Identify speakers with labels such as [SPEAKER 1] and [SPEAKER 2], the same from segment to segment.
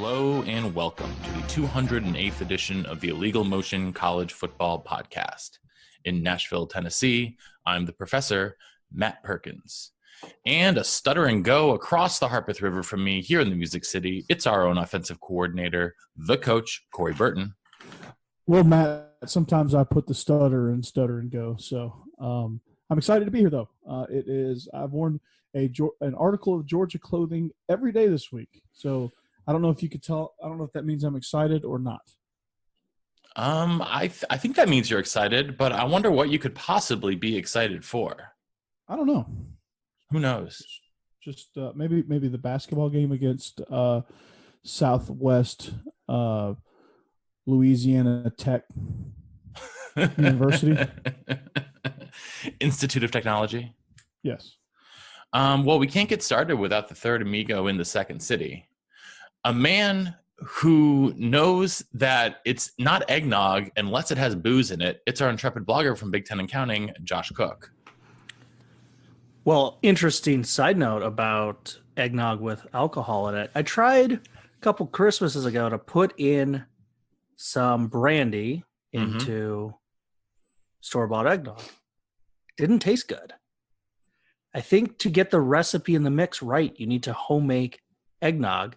[SPEAKER 1] Hello and welcome to the 208th edition of the Illegal Motion College Football Podcast. In Nashville, Tennessee, I'm the professor, Matt Perkins. And a stutter and go across the Harpeth River from me here in the Music City, it's our own offensive coordinator, the coach, Corey Burton.
[SPEAKER 2] Well, Matt, sometimes I put the stutter and go. So I'm excited to be here, though. I've worn an article of Georgia clothing every day this week. So I don't know if you could tell. I don't know if that means I'm excited or not.
[SPEAKER 1] I think that means you're excited, but I wonder what you could possibly be excited for.
[SPEAKER 2] I don't know.
[SPEAKER 1] Who knows?
[SPEAKER 2] Just maybe the basketball game against Southwest Louisiana Tech University.
[SPEAKER 1] Institute of Technology.
[SPEAKER 2] Yes.
[SPEAKER 1] Well, we can't get started without the third amigo in the second city. A man who knows that it's not eggnog unless it has booze in it. It's our intrepid blogger from Big Ten and Counting, Josh Cook.
[SPEAKER 3] Well, interesting side note about eggnog with alcohol in it. I tried a couple Christmases ago to put in some brandy into store-bought eggnog. Didn't taste good. I think to get the recipe and the mix right, you need to home make eggnog.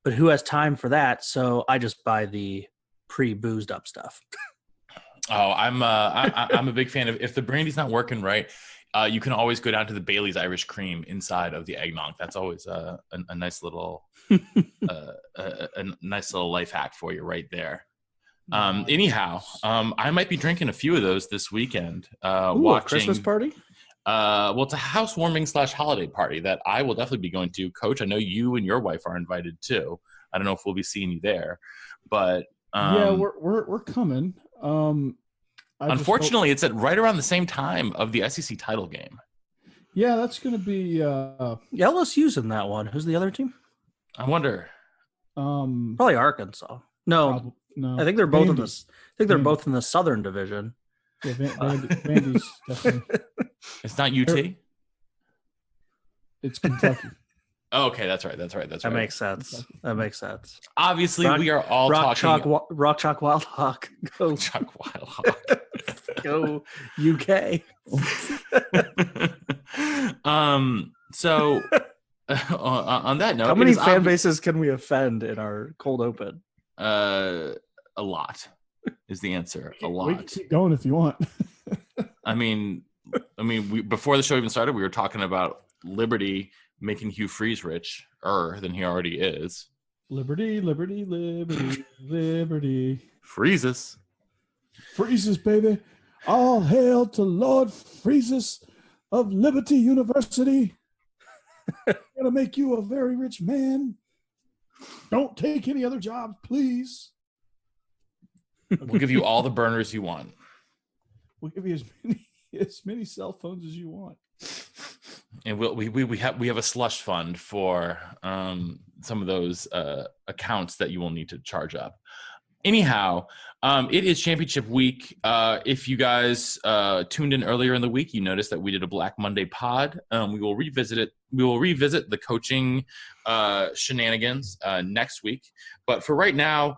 [SPEAKER 3] But who has time for that? So I just buy the pre-boozed up stuff.
[SPEAKER 1] Oh, I'm a big fan of, if the brandy's not working right, you can always go down to the Bailey's Irish Cream inside of the eggnog. That's always a nice little a nice little life hack for you right there. Anyhow, I might be drinking a few of those this weekend.
[SPEAKER 3] Watching a Christmas party?
[SPEAKER 1] Well, it's a housewarming / holiday party that I will definitely be going to. Coach, I know you and your wife are invited too. I don't know if we'll be seeing you there, but
[SPEAKER 2] yeah, we're coming.
[SPEAKER 1] Unfortunately, it's at right around the same time of the SEC title game.
[SPEAKER 2] Yeah, that's going to be
[SPEAKER 3] LSU's in that one. Who's the other team?
[SPEAKER 1] I wonder.
[SPEAKER 3] Probably Arkansas. No, I think they're both both in the Southern Division.
[SPEAKER 2] Yeah, Vandy's definitely.
[SPEAKER 1] It's not UT.
[SPEAKER 2] It's Kentucky.
[SPEAKER 1] Oh, okay, that's right.
[SPEAKER 3] That makes sense.
[SPEAKER 1] Obviously, we are all talking.
[SPEAKER 3] Rock Chalk Wild Hawk. Go
[SPEAKER 1] Chalk Wild Hawk.
[SPEAKER 3] Go UK.
[SPEAKER 1] So on that note,
[SPEAKER 3] how many fan bases can we offend in our cold open?
[SPEAKER 1] A lot is the answer. A lot.
[SPEAKER 2] We can keep going if you want.
[SPEAKER 1] I mean, we before the show even started, we were talking about Liberty making Hugh Freeze richer than he already is.
[SPEAKER 2] Liberty, liberty, liberty, liberty.
[SPEAKER 1] Freezes,
[SPEAKER 2] baby. All hail to Lord Freezes of Liberty University. Gonna make you a very rich man. Don't take any other jobs, please.
[SPEAKER 1] We'll give you all the burners you want.
[SPEAKER 2] We'll give you as many cell phones as you want.
[SPEAKER 1] And we have a slush fund for some of those accounts that you will need to charge up. Anyhow, it is championship week. If you guys tuned in earlier in the week, you noticed that we did a Black Monday pod. We will revisit it. We will revisit the coaching shenanigans next week. But for right now,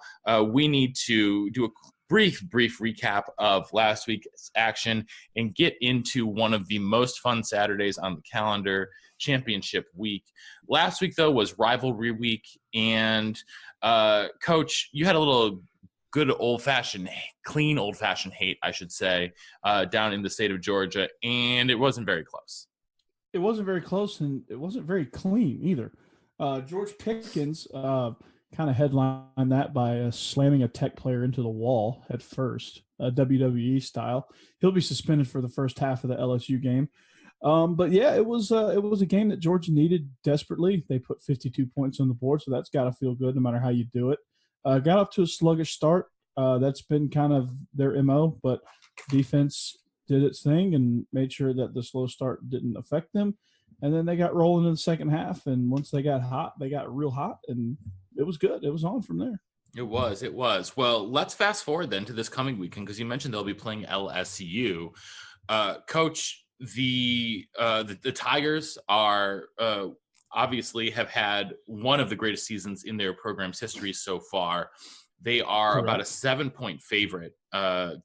[SPEAKER 1] we need to do a brief recap of last week's action and get into one of the most fun Saturdays on the calendar, championship week. Last week, though, was rivalry week. And, Coach, you had a little good clean old-fashioned hate, I should say, down in the state of Georgia, and it wasn't very close.
[SPEAKER 2] It wasn't very close, and it wasn't very clean either. George Pickens kind of headlined that by slamming a Tech player into the wall at first, WWE style. He'll be suspended for the first half of the LSU game. But yeah, it was a game that Georgia needed desperately. They put 52 points on the board, so that's got to feel good no matter how you do it. Got off to a sluggish start. That's been kind of their MO, but defense did its thing and made sure that the slow start didn't affect them. And then they got rolling in the second half, and once they got hot, they got real hot, and it was good. It was on from there.
[SPEAKER 1] It was. Well, let's fast forward then to this coming weekend, because you mentioned they'll be playing LSU. Coach, the Tigers are obviously have had one of the greatest seasons in their program's history so far. They are
[SPEAKER 2] Correct.
[SPEAKER 1] about a 7-point favorite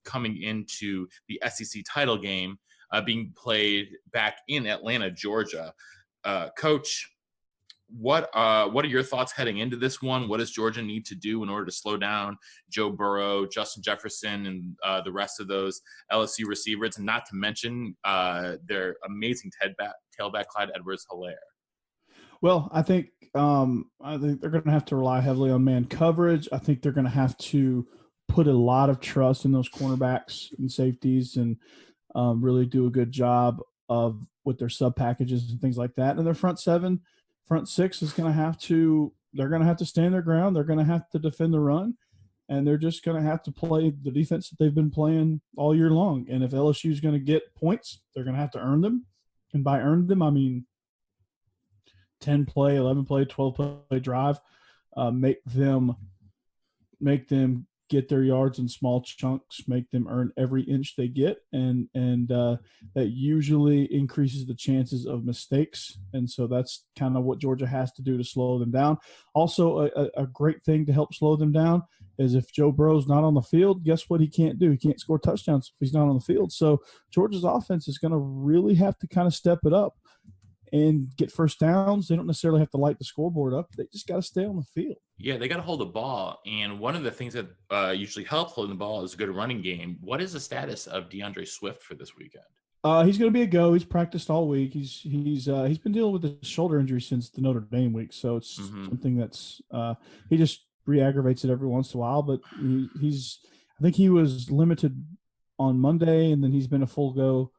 [SPEAKER 1] coming into the SEC title game being played back in Atlanta, Georgia. Coach, what are your thoughts heading into this one? What does Georgia need to do in order to slow down Joe Burrow, Justin Jefferson, and the rest of those LSU receivers, and not to mention their amazing tailback Clyde Edwards-Helaire?
[SPEAKER 2] Well, I think they're going to have to rely heavily on man coverage. I think they're going to have to put a lot of trust in those cornerbacks and safeties, and really do a good job of with their sub packages and things like that. And their front six is going to have to. They're going to have to stand their ground. They're going to have to defend the run, and they're just going to have to play the defense that they've been playing all year long. And if LSU is going to get points, they're going to have to earn them. And by earn them, I mean 10 play, 11 play, 12 play drive, make them get their yards in small chunks, make them earn every inch they get. And that usually increases the chances of mistakes. And so that's kind of what Georgia has to do to slow them down. Also, a great thing to help slow them down is if Joe Burrow's not on the field, guess what he can't do? He can't score touchdowns if he's not on the field. So Georgia's offense is going to really have to kind of step it up and get first downs. They don't necessarily have to light the scoreboard up. They just got to stay on the field.
[SPEAKER 1] Yeah, they got to hold the ball. And one of the things that usually helps holding the ball is a good running game. What is the status of DeAndre Swift for this weekend?
[SPEAKER 2] He's going to be a go. He's practiced all week. He's been dealing with a shoulder injury since the Notre Dame week. So it's something that's he just re-aggravates it every once in a while. But I think he was limited on Monday, and then he's been a full go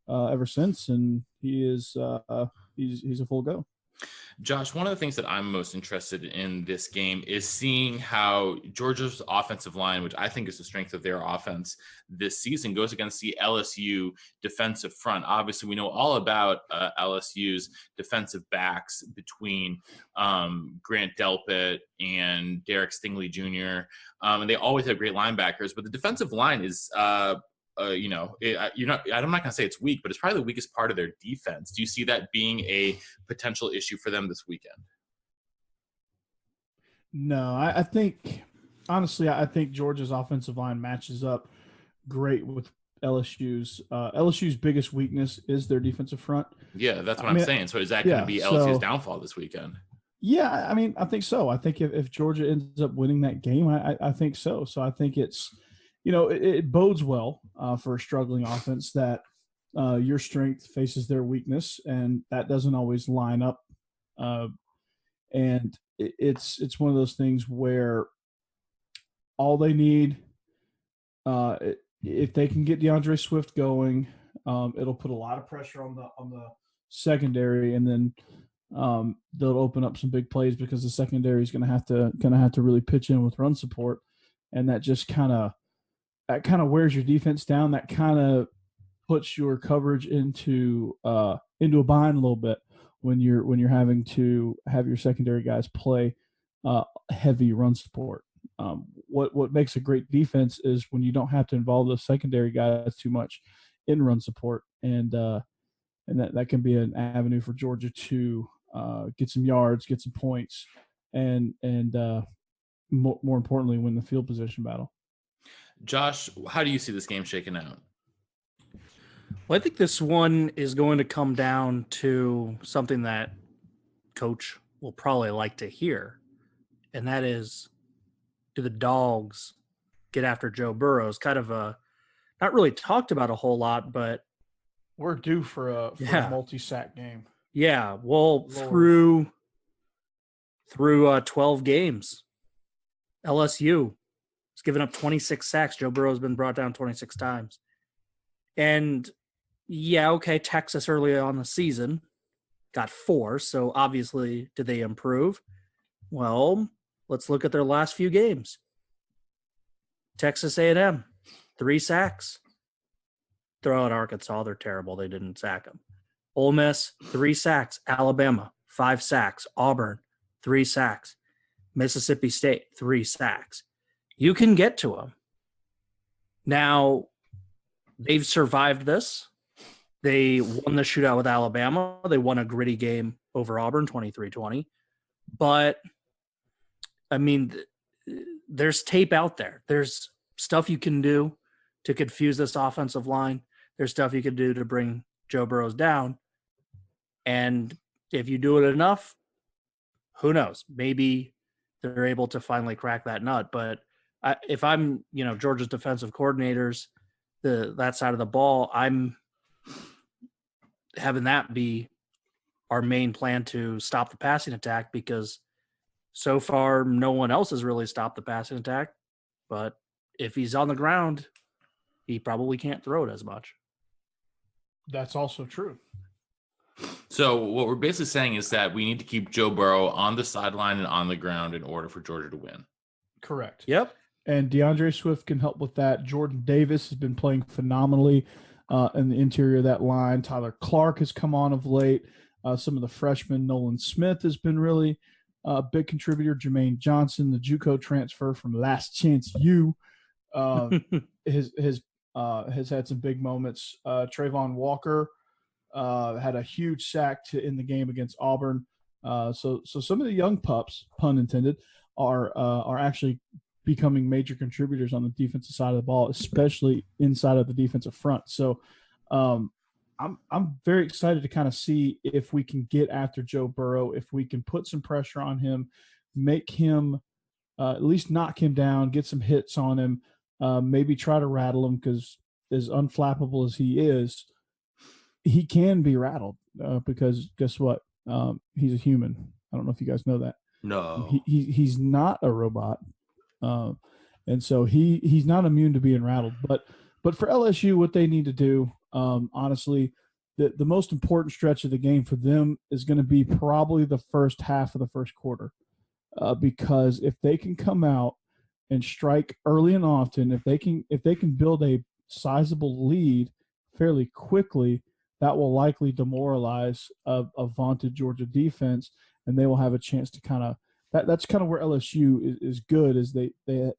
[SPEAKER 2] ever since, and he's a full go.
[SPEAKER 1] Josh, one of the things that I'm most interested in this game is seeing how Georgia's offensive line, which I think is the strength of their offense this season, goes against the LSU defensive front. Obviously, we know all about LSU's defensive backs between Grant Delpit and Derek Stingley Jr., and they always have great linebackers, but the defensive line is I'm not going to say it's weak, but it's probably the weakest part of their defense. Do you see that being a potential issue for them this weekend?
[SPEAKER 2] No, I think Georgia's offensive line matches up great with LSU's. LSU's biggest weakness is their defensive front.
[SPEAKER 1] Yeah, that's what I'm saying. So is that going to be LSU's downfall this weekend?
[SPEAKER 2] Yeah, I mean, I think so. I think if Georgia ends up winning that game, I think so. So I think it's – it bodes well for a struggling offense that your strength faces their weakness, and that doesn't always line up. And it's one of those things where all they need, if they can get DeAndre Swift going, it'll put a lot of pressure on the secondary, and then they'll open up some big plays because the secondary is going to have to really pitch in with run support, and that just kind of wears your defense down. That kind of puts your coverage into a bind a little bit when you're having to have your secondary guys play heavy run support. What makes a great defense is when you don't have to involve those secondary guys too much in run support, and that can be an avenue for Georgia to get some yards, get some points, and more importantly, win the field position battle.
[SPEAKER 1] Josh, how do you see this game shaking out?
[SPEAKER 3] Well, I think this one is going to come down to something that Coach will probably like to hear, and that is, do the Dogs get after Joe Burrow? It's kind of not really talked about a whole lot, but
[SPEAKER 2] we're due for a multi-sack game.
[SPEAKER 3] Yeah, well, through 12 games, LSU has given up 26 sacks. Joe Burrow has been brought down 26 times. And, yeah, okay, Texas early on the season got 4, so obviously did they improve? Well, let's look at their last few games. Texas A&M, 3 sacks. Throw out Arkansas, they're terrible. They didn't sack them. Ole Miss, 3 sacks. Alabama, 5 sacks. Auburn, 3 sacks. Mississippi State, 3 sacks. You can get to them. Now, they've survived this. They won the shootout with Alabama. They won a gritty game over Auburn, 23-20. But, I mean, there's tape out there. There's stuff you can do to confuse this offensive line. There's stuff you can do to bring Joe Burrow down. And if you do it enough, who knows? Maybe they're able to finally crack that nut. But if I'm, Georgia's defensive coordinators, that side of the ball, I'm having that be our main plan to stop the passing attack, because so far no one else has really stopped the passing attack. But if he's on the ground, he probably can't throw it as much.
[SPEAKER 2] That's also true.
[SPEAKER 1] So what we're basically saying is that we need to keep Joe Burrow on the sideline and on the ground in order for Georgia to win.
[SPEAKER 2] Correct.
[SPEAKER 3] Yep.
[SPEAKER 2] And DeAndre Swift can help with that. Jordan Davis has been playing phenomenally in the interior of that line. Tyler Clark has come on of late. Some of the freshmen, Nolan Smith has been really a big contributor. Jermaine Johnson, the JUCO transfer from Last Chance U, has had some big moments. Trayvon Walker had a huge sack in the game against Auburn. So some of the young pups, pun intended, are actually becoming major contributors on the defensive side of the ball, especially inside of the defensive front. So I'm very excited to kind of see if we can get after Joe Burrow, if we can put some pressure on him, make him at least knock him down, get some hits on him, maybe try to rattle him, because as unflappable as he is, he can be rattled because guess what? He's a human. I don't know if you guys know that.
[SPEAKER 1] No.
[SPEAKER 2] He's not a robot. And so he's not immune to being rattled. But for LSU, what they need to do, honestly, the most important stretch of the game for them is going to be probably the first half of the first quarter. Because if they can come out and strike early and often, if they can build a sizable lead fairly quickly, that will likely demoralize a vaunted Georgia defense, and they will have a chance to kind of that's kind of where LSU is good, is they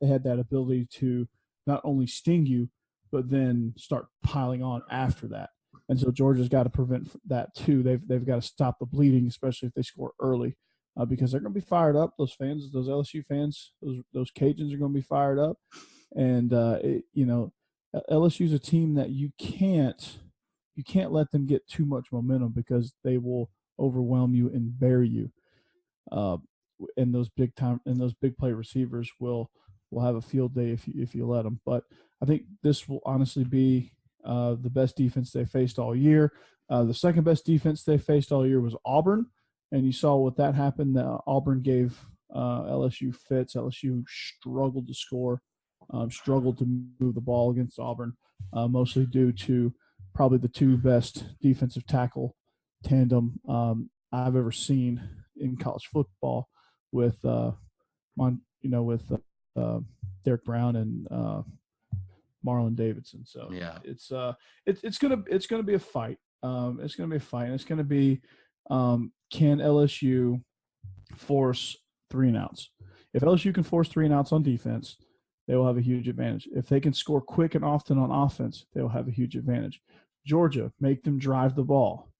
[SPEAKER 2] had that ability to not only sting you, but then start piling on after that. And so Georgia's got to prevent that too. They've got to stop the bleeding, especially if they score early, because they're going to be fired up. Those fans, those LSU fans, those Cajuns are going to be fired up, and LSU's a team that you can't let them get too much momentum, because they will overwhelm you and bury you. And those big play receivers will have a field day if you let them. But I think this will honestly be the best defense they faced all year. The second best defense they faced all year was Auburn, and you saw what that happened. Auburn gave LSU fits. LSU struggled to score, struggled to move the ball against Auburn, mostly due to probably the two best defensive tackle tandem I've ever seen in college football, with Derek Brown and Marlon Davidson. So
[SPEAKER 1] yeah,
[SPEAKER 2] it's gonna be a fight. It's gonna be a fight, and it's gonna be can LSU force 3 and outs? If LSU can force 3 and outs on defense, they will have a huge advantage. If they can score quick and often on offense, they will have a huge advantage. Georgia, make them drive the ball,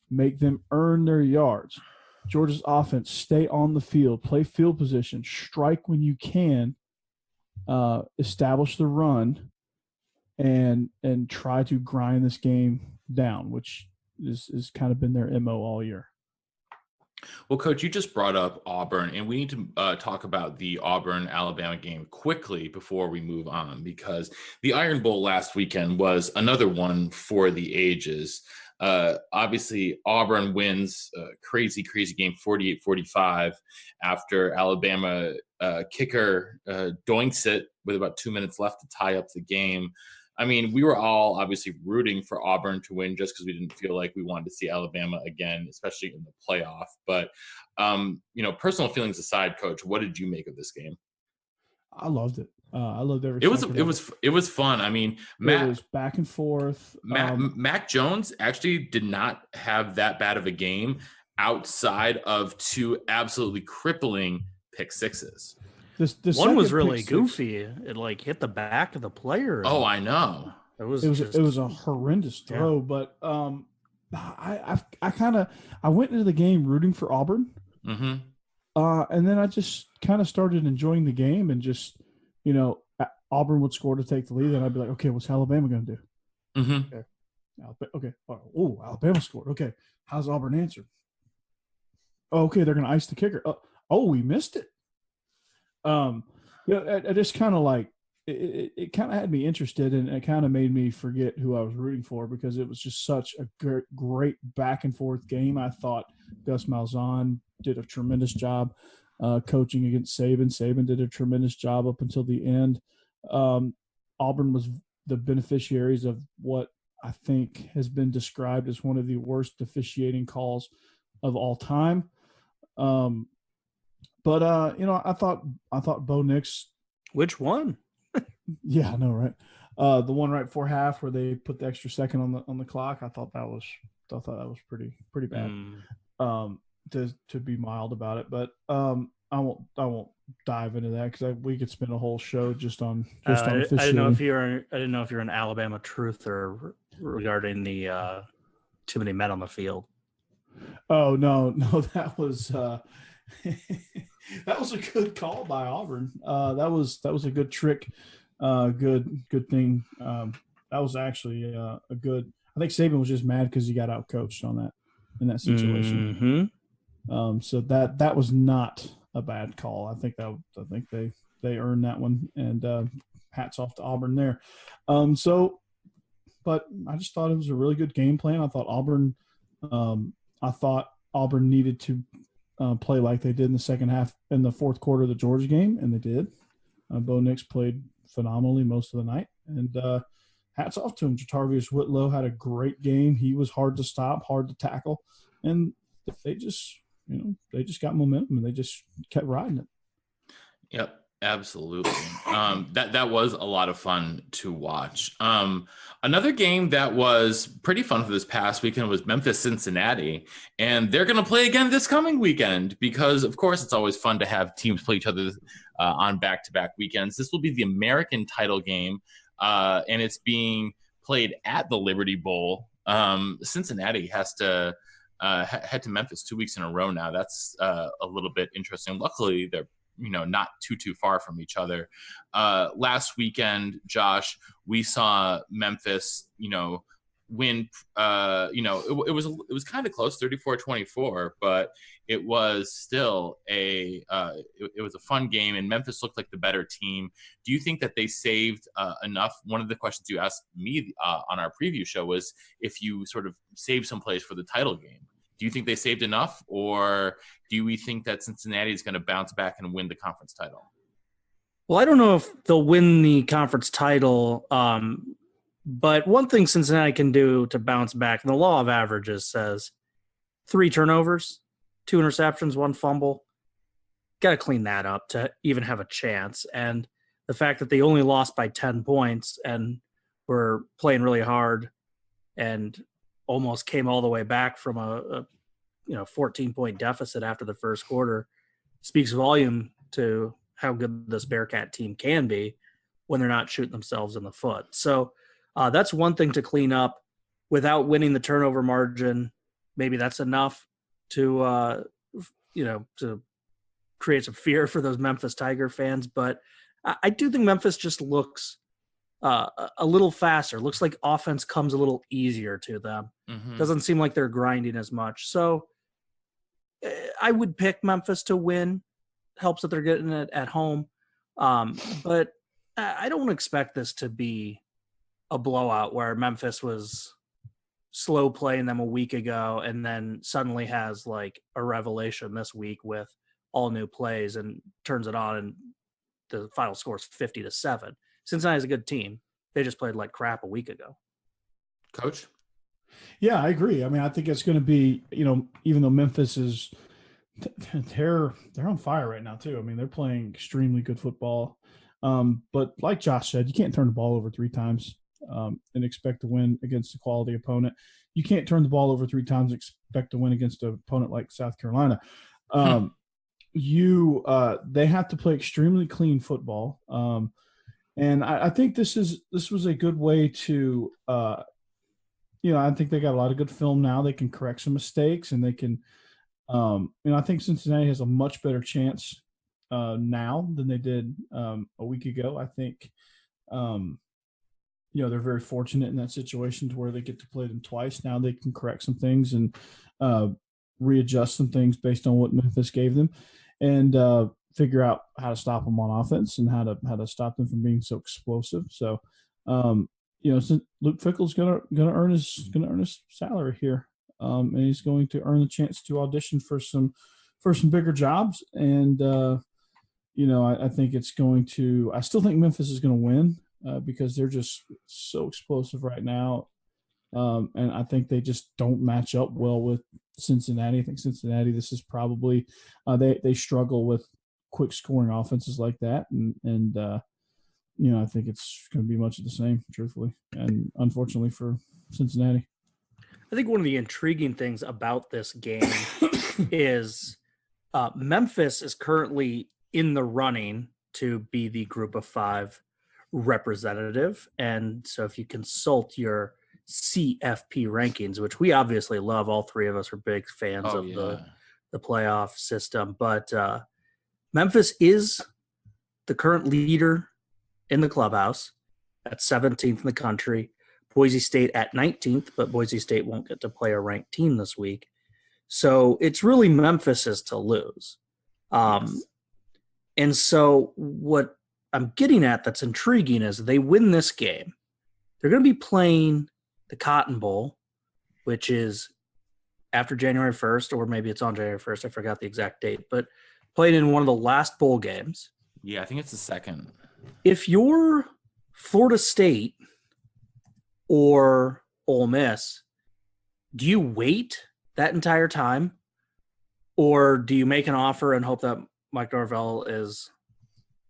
[SPEAKER 2] make them earn their yards. Georgia's offense, stay on the field, play field position, strike when you can, establish the run, and try to grind this game down, which is kind of been their MO all year.
[SPEAKER 1] Well, Coach, you just brought up Auburn, and we need to talk about the Auburn-Alabama game quickly before we move on, because the Iron Bowl last weekend was another one for the ages. Obviously, Auburn wins a crazy game, 48-45, after Alabama kicker doinks it with about 2 minutes left to tie up the game. I mean, we were all obviously rooting for Auburn to win just because we didn't feel like we wanted to see Alabama again, especially in the playoff. But, personal feelings aside, Coach, what did you make of this game?
[SPEAKER 2] I loved it. I loved every.
[SPEAKER 1] It was fun. I mean,
[SPEAKER 2] it was back and forth.
[SPEAKER 1] Mac Jones actually did not have that bad of a game outside of 2 absolutely crippling pick sixes.
[SPEAKER 3] The one was really goofy. It hit the back of the player.
[SPEAKER 1] Oh, I know.
[SPEAKER 3] It was
[SPEAKER 2] it was a horrendous throw, but I went into the game rooting for Auburn,
[SPEAKER 1] Mm-hmm.
[SPEAKER 2] and then I just kind of started enjoying the game, and just Auburn would score to take the lead, and I'd be like, okay, what's Alabama going to do?
[SPEAKER 1] Mm-hmm.
[SPEAKER 2] Okay, oh, Alabama scored. Okay, how's Auburn answered? Oh, okay, they're going to ice the kicker. Oh, we missed it. I just kind of like it kind of had me interested, and it kind of made me forget who I was rooting for, because it was just such a great back and forth game. I thought Gus Malzahn did a tremendous job coaching against Saban. Saban did a tremendous job up until the end. Auburn was the beneficiaries of what I think has been described as one of the worst officiating calls of all time. But I thought Bo Nix.
[SPEAKER 3] Which one?
[SPEAKER 2] Yeah, I know, right? The one right before half where they put the extra second on the clock. I thought that was pretty bad. To be mild about it, but I won't dive into that, because we could spend a whole show just on
[SPEAKER 3] I didn't know if you're an Alabama truther regarding the too many men on the field.
[SPEAKER 2] Oh no, that was that was a good call by Auburn. That was a good trick. Good thing. That was actually a good. I think Saban was just mad because he got outcoached in that situation.
[SPEAKER 3] Mm-hmm.
[SPEAKER 2] So that was not a bad call. I think they earned that one, and hats off to Auburn there. But I just thought it was a really good game plan. I thought Auburn needed to play like they did in the second half, in the fourth quarter of the Georgia game, and they did. Bo Nix played phenomenally most of the night, and hats off to him. Jatavius Whitlow had a great game. He was hard to stop, hard to tackle, and they just got momentum, and they just kept riding it.
[SPEAKER 1] Yep. Absolutely. That was a lot of fun to watch. Another game that was pretty fun for this past weekend was Memphis Cincinnati, and they're going to play again this coming weekend, because of course it's always fun to have teams play each other on back-to-back weekends. This will be the American title game, and it's being played at the Liberty Bowl. Cincinnati has to head to Memphis 2 weeks in a row now. That's a little bit interesting. Luckily, they're not too far from each other. Last weekend, Josh, we saw Memphis, win. It was kind of close, 34-24, but it was still it was a fun game, and Memphis looked like the better team. Do you think that they saved enough? One of the questions you asked me on our preview show was if you sort of saved some plays for the title game. Do you think they saved enough, or do we think that Cincinnati is going to bounce back and win the conference title?
[SPEAKER 3] Well, I don't know if they'll win the conference title, but one thing Cincinnati can do to bounce back, and the law of averages says 3 turnovers, 2 interceptions, 1 fumble. Got to clean that up to even have a chance. And the fact that they only lost by 10 points and were playing really hard and almost came all the way back from a 14-point deficit after the first quarter speaks volume to how good this Bearcat team can be when they're not shooting themselves in the foot. So that's one thing to clean up without winning the turnover margin. Maybe that's enough to create some fear for those Memphis Tiger fans. But I do think Memphis just looks a little faster. Looks like offense comes a little easier to them. Mm-hmm. Doesn't seem like they're grinding as much. So I would pick Memphis to win. Helps that they're getting it at home. But I don't expect this to be a blowout where Memphis was slow playing them a week ago and then suddenly has like a revelation this week with all new plays and turns it on and the final score is 50-7. Cincinnati's a good team. They just played like crap a week ago.
[SPEAKER 1] Coach?
[SPEAKER 2] Yeah, I agree. I mean, I think it's going to be, even though Memphis is they're on fire right now too. I mean, they're playing extremely good football. But like Josh said, you can't turn the ball over 3 times and expect to win against a quality opponent. You can't turn the ball over 3 times and expect to win against an opponent like South Carolina. They have to play extremely clean football. And I think this was a good way to, I think they got a lot of good film now. They can correct some mistakes, and they can, I think Cincinnati has a much better chance now than they did a week ago. I think, they're very fortunate in that situation to where they get to play them twice. Now they can correct some things and readjust some things based on what Memphis gave them, and figure out how to stop them on offense and how to stop them from being so explosive. So, since Luke Fickell's gonna earn his salary here, and he's going to earn the chance to audition for some bigger jobs. And I think it's going to. I still think Memphis is going to win because they're just so explosive right now, and I think they just don't match up well with Cincinnati. I think Cincinnati, this is probably they struggle with quick scoring offenses like that, and I think it's going to be much of the same, truthfully, and unfortunately for Cincinnati.
[SPEAKER 3] I think one of the intriguing things about this game is Memphis is currently in the running to be the Group of Five representative, and so if you consult your CFP rankings, which we obviously love, all three of us are big fans of the playoff system, but Memphis is the current leader in the clubhouse at 17th in the country. Boise State at 19th, but Boise State won't get to play a ranked team this week. So it's really Memphis's to lose. And so what I'm getting at that's intriguing is they win this game. They're going to be playing the Cotton Bowl, which is after January 1st, or maybe it's on January 1st. I forgot the exact date, but played in one of the last bowl games.
[SPEAKER 1] Yeah, I think it's the second.
[SPEAKER 3] If you're Florida State or Ole Miss, do you wait that entire time, or do you make an offer and hope that Mike Norvell is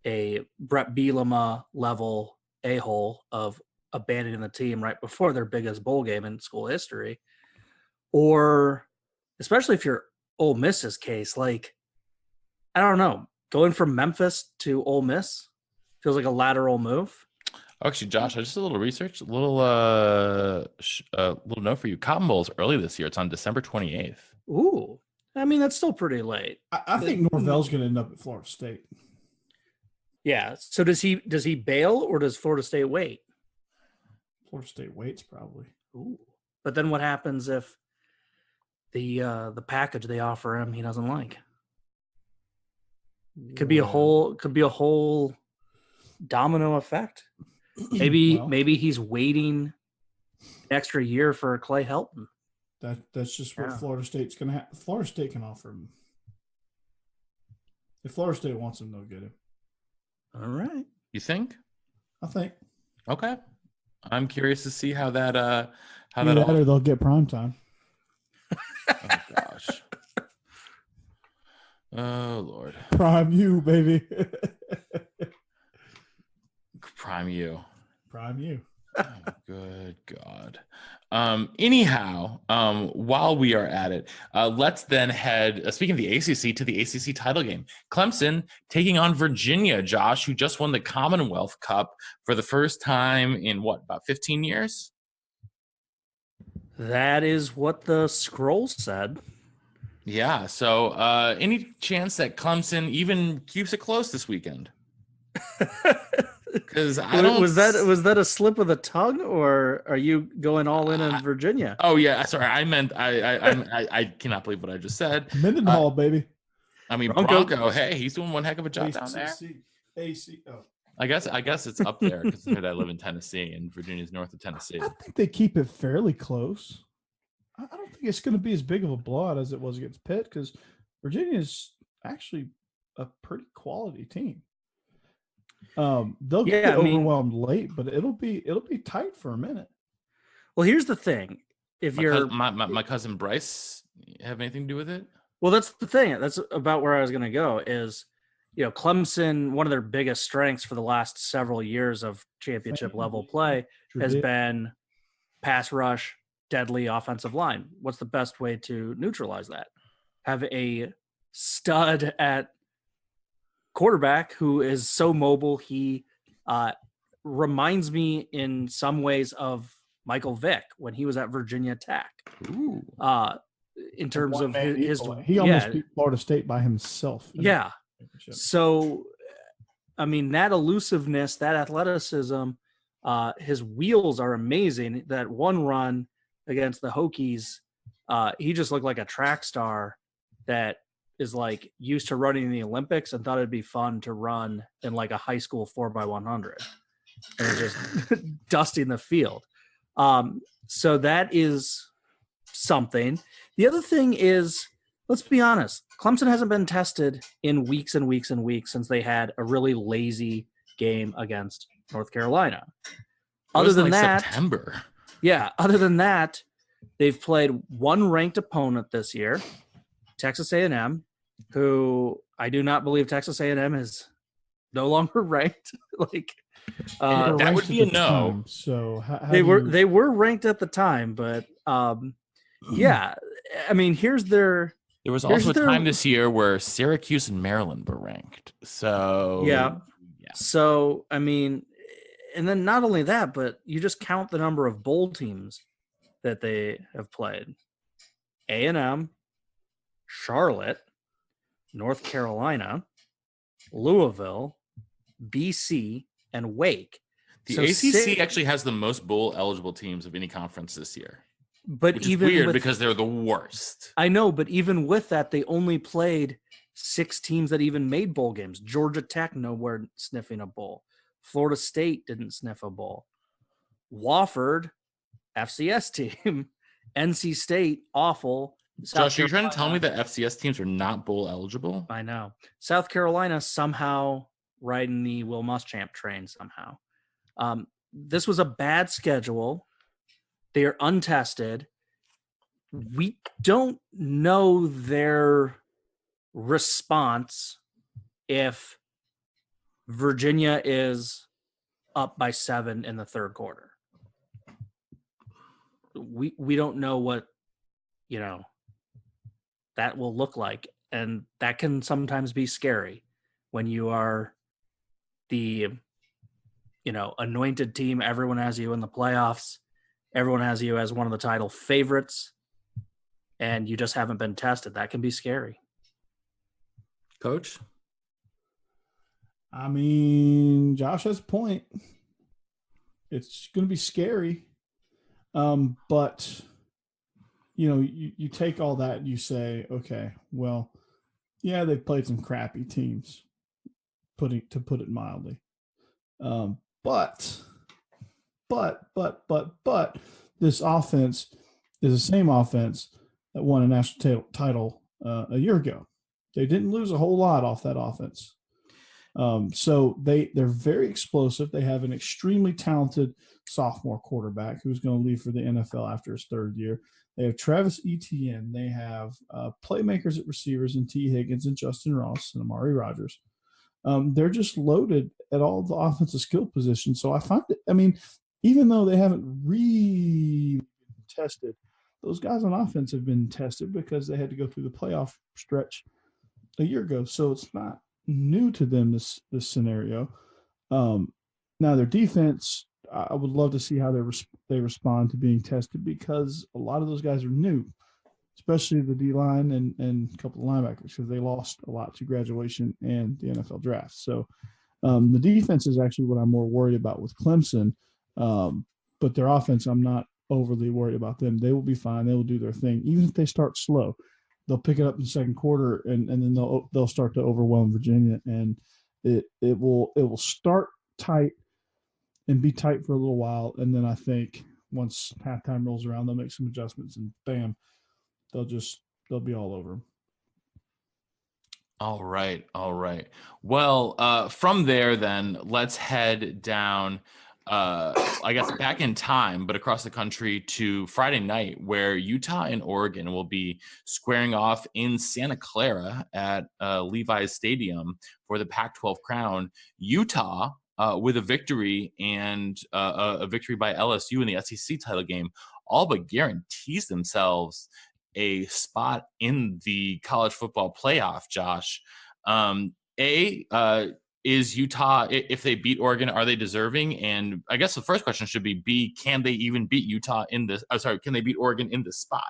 [SPEAKER 3] a Brett Bielema level a-hole of abandoning the team right before their biggest bowl game in school history? Or, especially if you're Ole Miss's case, like, I don't know, going from Memphis to Ole Miss feels like a lateral move.
[SPEAKER 1] Actually, Josh, I just did a little research. A little note for you. Cotton Bowl is early this year. It's on December 28th.
[SPEAKER 3] Ooh, I mean, that's still pretty late.
[SPEAKER 2] I think Norvell's going to end up at Florida State.
[SPEAKER 3] Yeah. So does he bail, or does Florida State wait?
[SPEAKER 2] Florida State waits probably.
[SPEAKER 3] Ooh. But then what happens if the package they offer him he doesn't like? Could be a whole domino effect. Maybe he's waiting an extra year for Clay Helton.
[SPEAKER 2] That's just what Florida State's going to have. Florida State can offer him. If Florida State wants him, they'll get him.
[SPEAKER 3] All right.
[SPEAKER 1] You think?
[SPEAKER 2] I think.
[SPEAKER 1] Okay. I'm curious to see how that
[SPEAKER 2] or they'll get prime time.
[SPEAKER 1] Oh gosh. Oh Lord.
[SPEAKER 2] Prime you, baby.
[SPEAKER 1] Prime you.
[SPEAKER 2] Prime you.
[SPEAKER 1] Oh, good God. Anyhow, while we are at it, let's then head, speaking of the ACC, to the ACC title game. Clemson taking on Virginia, Josh, who just won the Commonwealth Cup for the first time in about 15 years?
[SPEAKER 3] That is what the scroll said.
[SPEAKER 1] Yeah. So any chance that Clemson even keeps it close this weekend? Because
[SPEAKER 3] was that a slip of the tongue, or are you going all in Virginia?
[SPEAKER 1] Oh yeah, sorry. I meant I cannot believe what I just said.
[SPEAKER 2] Mendenhall, baby.
[SPEAKER 1] I mean Bronco. Hey, he's doing one heck of a job down there.
[SPEAKER 2] ACO.
[SPEAKER 1] I guess it's up there because I live in Tennessee and Virginia's north of Tennessee.
[SPEAKER 2] I think they keep it fairly close. I don't think it's going to be as big of a blowout as it was against Pitt, because Virginia is actually a pretty quality team. They'll get overwhelmed late, but it'll be tight for a minute.
[SPEAKER 3] Well, here's the thing: if
[SPEAKER 1] my cousin Bryce have anything to do with it?
[SPEAKER 3] Well, that's the thing. That's about where I was going to go. Is Clemson, one of their biggest strengths for the last several years of championship level play has been pass rush, deadly offensive line. What's the best way to neutralize that? Have a stud at quarterback who is so mobile he reminds me in some ways of Michael Vick when he was at Virginia Tech.
[SPEAKER 1] Ooh.
[SPEAKER 3] In terms of
[SPEAKER 2] One-man
[SPEAKER 3] his
[SPEAKER 2] equal. He almost beat Florida State by himself.
[SPEAKER 3] Yeah. So, I mean, that elusiveness, that athleticism, his wheels are amazing. That one run against the Hokies, he just looked like a track star that is like used to running in the Olympics and thought it'd be fun to run in like a high school 4x100 and just dusting the field. So that is something. The other thing is, let's be honest, Clemson hasn't been tested in weeks and weeks and weeks since they had a really lazy game against North Carolina. Other than that,
[SPEAKER 1] September.
[SPEAKER 3] Yeah, other than that, they've played one ranked opponent this year, Texas A&M, who I do not believe Texas A&M is no longer ranked.
[SPEAKER 1] That would be a no.
[SPEAKER 2] Time, so how
[SPEAKER 3] they were ranked at the time, but yeah, I mean, there was
[SPEAKER 1] also a time this year where Syracuse and Maryland were ranked. So
[SPEAKER 3] yeah. So I mean, and then not only that, but you just count the number of bowl teams that they have played: A&M, Charlotte, North Carolina, Louisville, BC, and Wake.
[SPEAKER 1] The ACC actually has the most bowl eligible teams of any conference this year.
[SPEAKER 3] But
[SPEAKER 1] which
[SPEAKER 3] even
[SPEAKER 1] is weird because they're the worst.
[SPEAKER 3] I know, but even with that, they only played 6 teams that even made bowl games. Georgia Tech nowhere sniffing a bowl. Florida State didn't sniff a bowl. Wofford, FCS team. NC State, awful.
[SPEAKER 1] Josh, are you trying to tell me that FCS teams are not bowl eligible?
[SPEAKER 3] I know. South Carolina somehow riding the Will Muschamp train somehow. This was a bad schedule. They are untested. We don't know their response if Virginia is up by 7 in the third quarter. We don't know what, that will look like. And that can sometimes be scary when you are the, anointed team. Everyone has you in the playoffs. Everyone has you as one of the title favorites, and you just haven't been tested. That can be scary.
[SPEAKER 1] Coach?
[SPEAKER 2] I mean, Josh has a point. It's going to be scary. But, you take all that and you say, okay, well, yeah, they've played some crappy teams, to put it mildly. But this offense is the same offense that won a national title a year ago. They didn't lose a whole lot off that offense. So they're very explosive. They have an extremely talented sophomore quarterback who's going to leave for the NFL after his third year. They have Travis Etienne. They have playmakers at receivers in T. Higgins and Justin Ross and Amari Rogers. They're just loaded at all the offensive skill positions. So I find it, even though they haven't really tested, those guys on offense have been tested because they had to go through the playoff stretch a year ago. So it's not new to them, this scenario. Now their defense, I would love to see how they respond to being tested, because a lot of those guys are new, especially the D-line and a couple of linebackers, because they lost a lot to graduation and the NFL draft. So the defense is actually what I'm more worried about with Clemson. But their offense, I'm not overly worried about them. They will be fine. They will do their thing. Even if they start slow, they'll pick it up in the second quarter, and then they'll start to overwhelm Virginia, and it will start tight and be tight for a little while, and then I think once halftime rolls around, they'll make some adjustments, and bam, they'll be all over them.
[SPEAKER 1] All right. Well, from there, then let's head down. I guess back in time, but across the country to Friday night, where Utah and Oregon will be squaring off in Santa Clara at Levi's Stadium for the Pac-12 crown. Utah, with a victory and a victory by LSU in the SEC title game, all but guarantees themselves a spot in the college football playoff, Josh. is Utah, if they beat Oregon, are they deserving? And I guess the first question should be B, can they even beat Utah in this? Can they beat Oregon in this spot?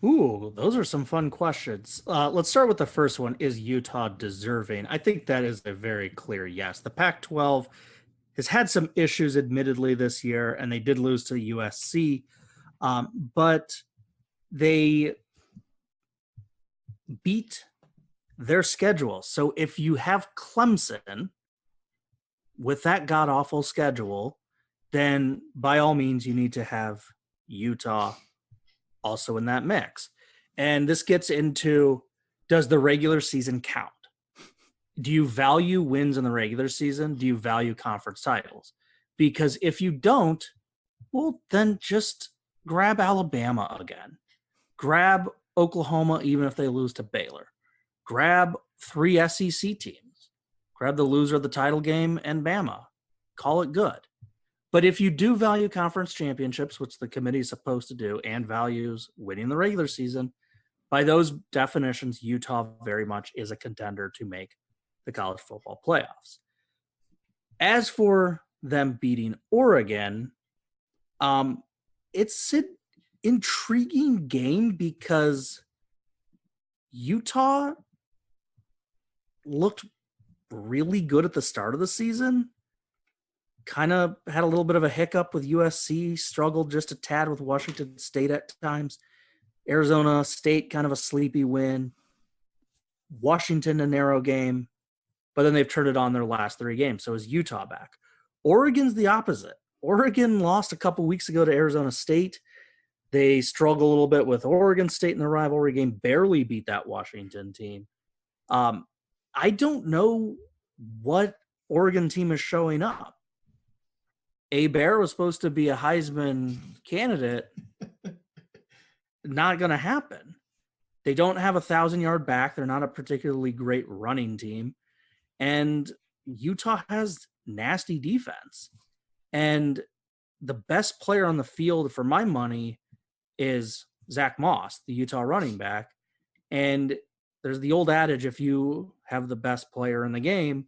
[SPEAKER 3] Ooh, those are some fun questions. Let's start with the first one. Is Utah deserving? I think that is a very clear yes. The Pac-12 has had some issues, admittedly, this year, and they did lose to USC, but they beat their schedule. So if you have Clemson with that god-awful schedule, then by all means you need to have Utah also in that mix. And this gets into, does the regular season count? Do you value wins in the regular season? Do you value conference titles? Because if you don't, well, then just grab Alabama again. Grab Oklahoma, even if they lose to Baylor. Grab 3 SEC teams. Grab the loser of the title game and Bama. Call it good. But if you do value conference championships, which the committee is supposed to do, and values winning the regular season, by those definitions, Utah very much is a contender to make the college football playoffs. As for them beating Oregon, it's an intriguing game because Utah looked really good at the start of the season. Kind of had a little bit of a hiccup with USC, struggled just a tad with Washington State at times. Arizona State, kind of a sleepy win. Washington, a narrow game. But then they've turned it on their last 3 games. So is Utah back? Oregon's the opposite. Oregon lost a couple weeks ago to Arizona State. They struggle a little bit with Oregon State in the rivalry game, barely beat that Washington team. I don't know what Oregon team is showing up. Bear was supposed to be a Heisman candidate. Not going to happen. They don't have a 1,000-yard back. They're not a particularly great running team. And Utah has nasty defense. And the best player on the field, for my money, is Zach Moss, the Utah running back. And there's the old adage, if you have the best player in the game,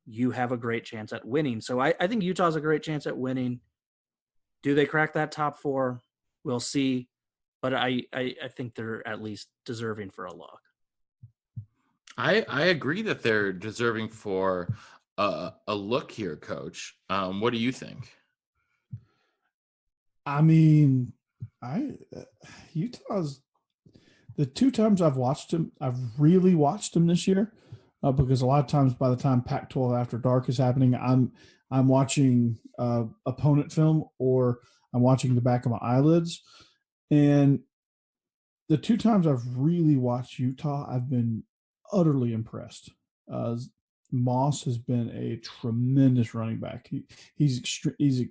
[SPEAKER 3] you have a great chance at winning. So I think Utah's a great chance at winning. Do they crack that top 4? We'll see. But I think they're at least deserving for a look.
[SPEAKER 1] I agree that they're deserving for a look here, Coach. What do you think?
[SPEAKER 2] I mean, Utah's the 2 times I've watched them, I've really watched them this year. Because a lot of times by the time Pac-12 After Dark is happening, I'm watching opponent film or I'm watching the back of my eyelids. And the 2 times I've really watched Utah, I've been utterly impressed. Moss has been a tremendous running back. He's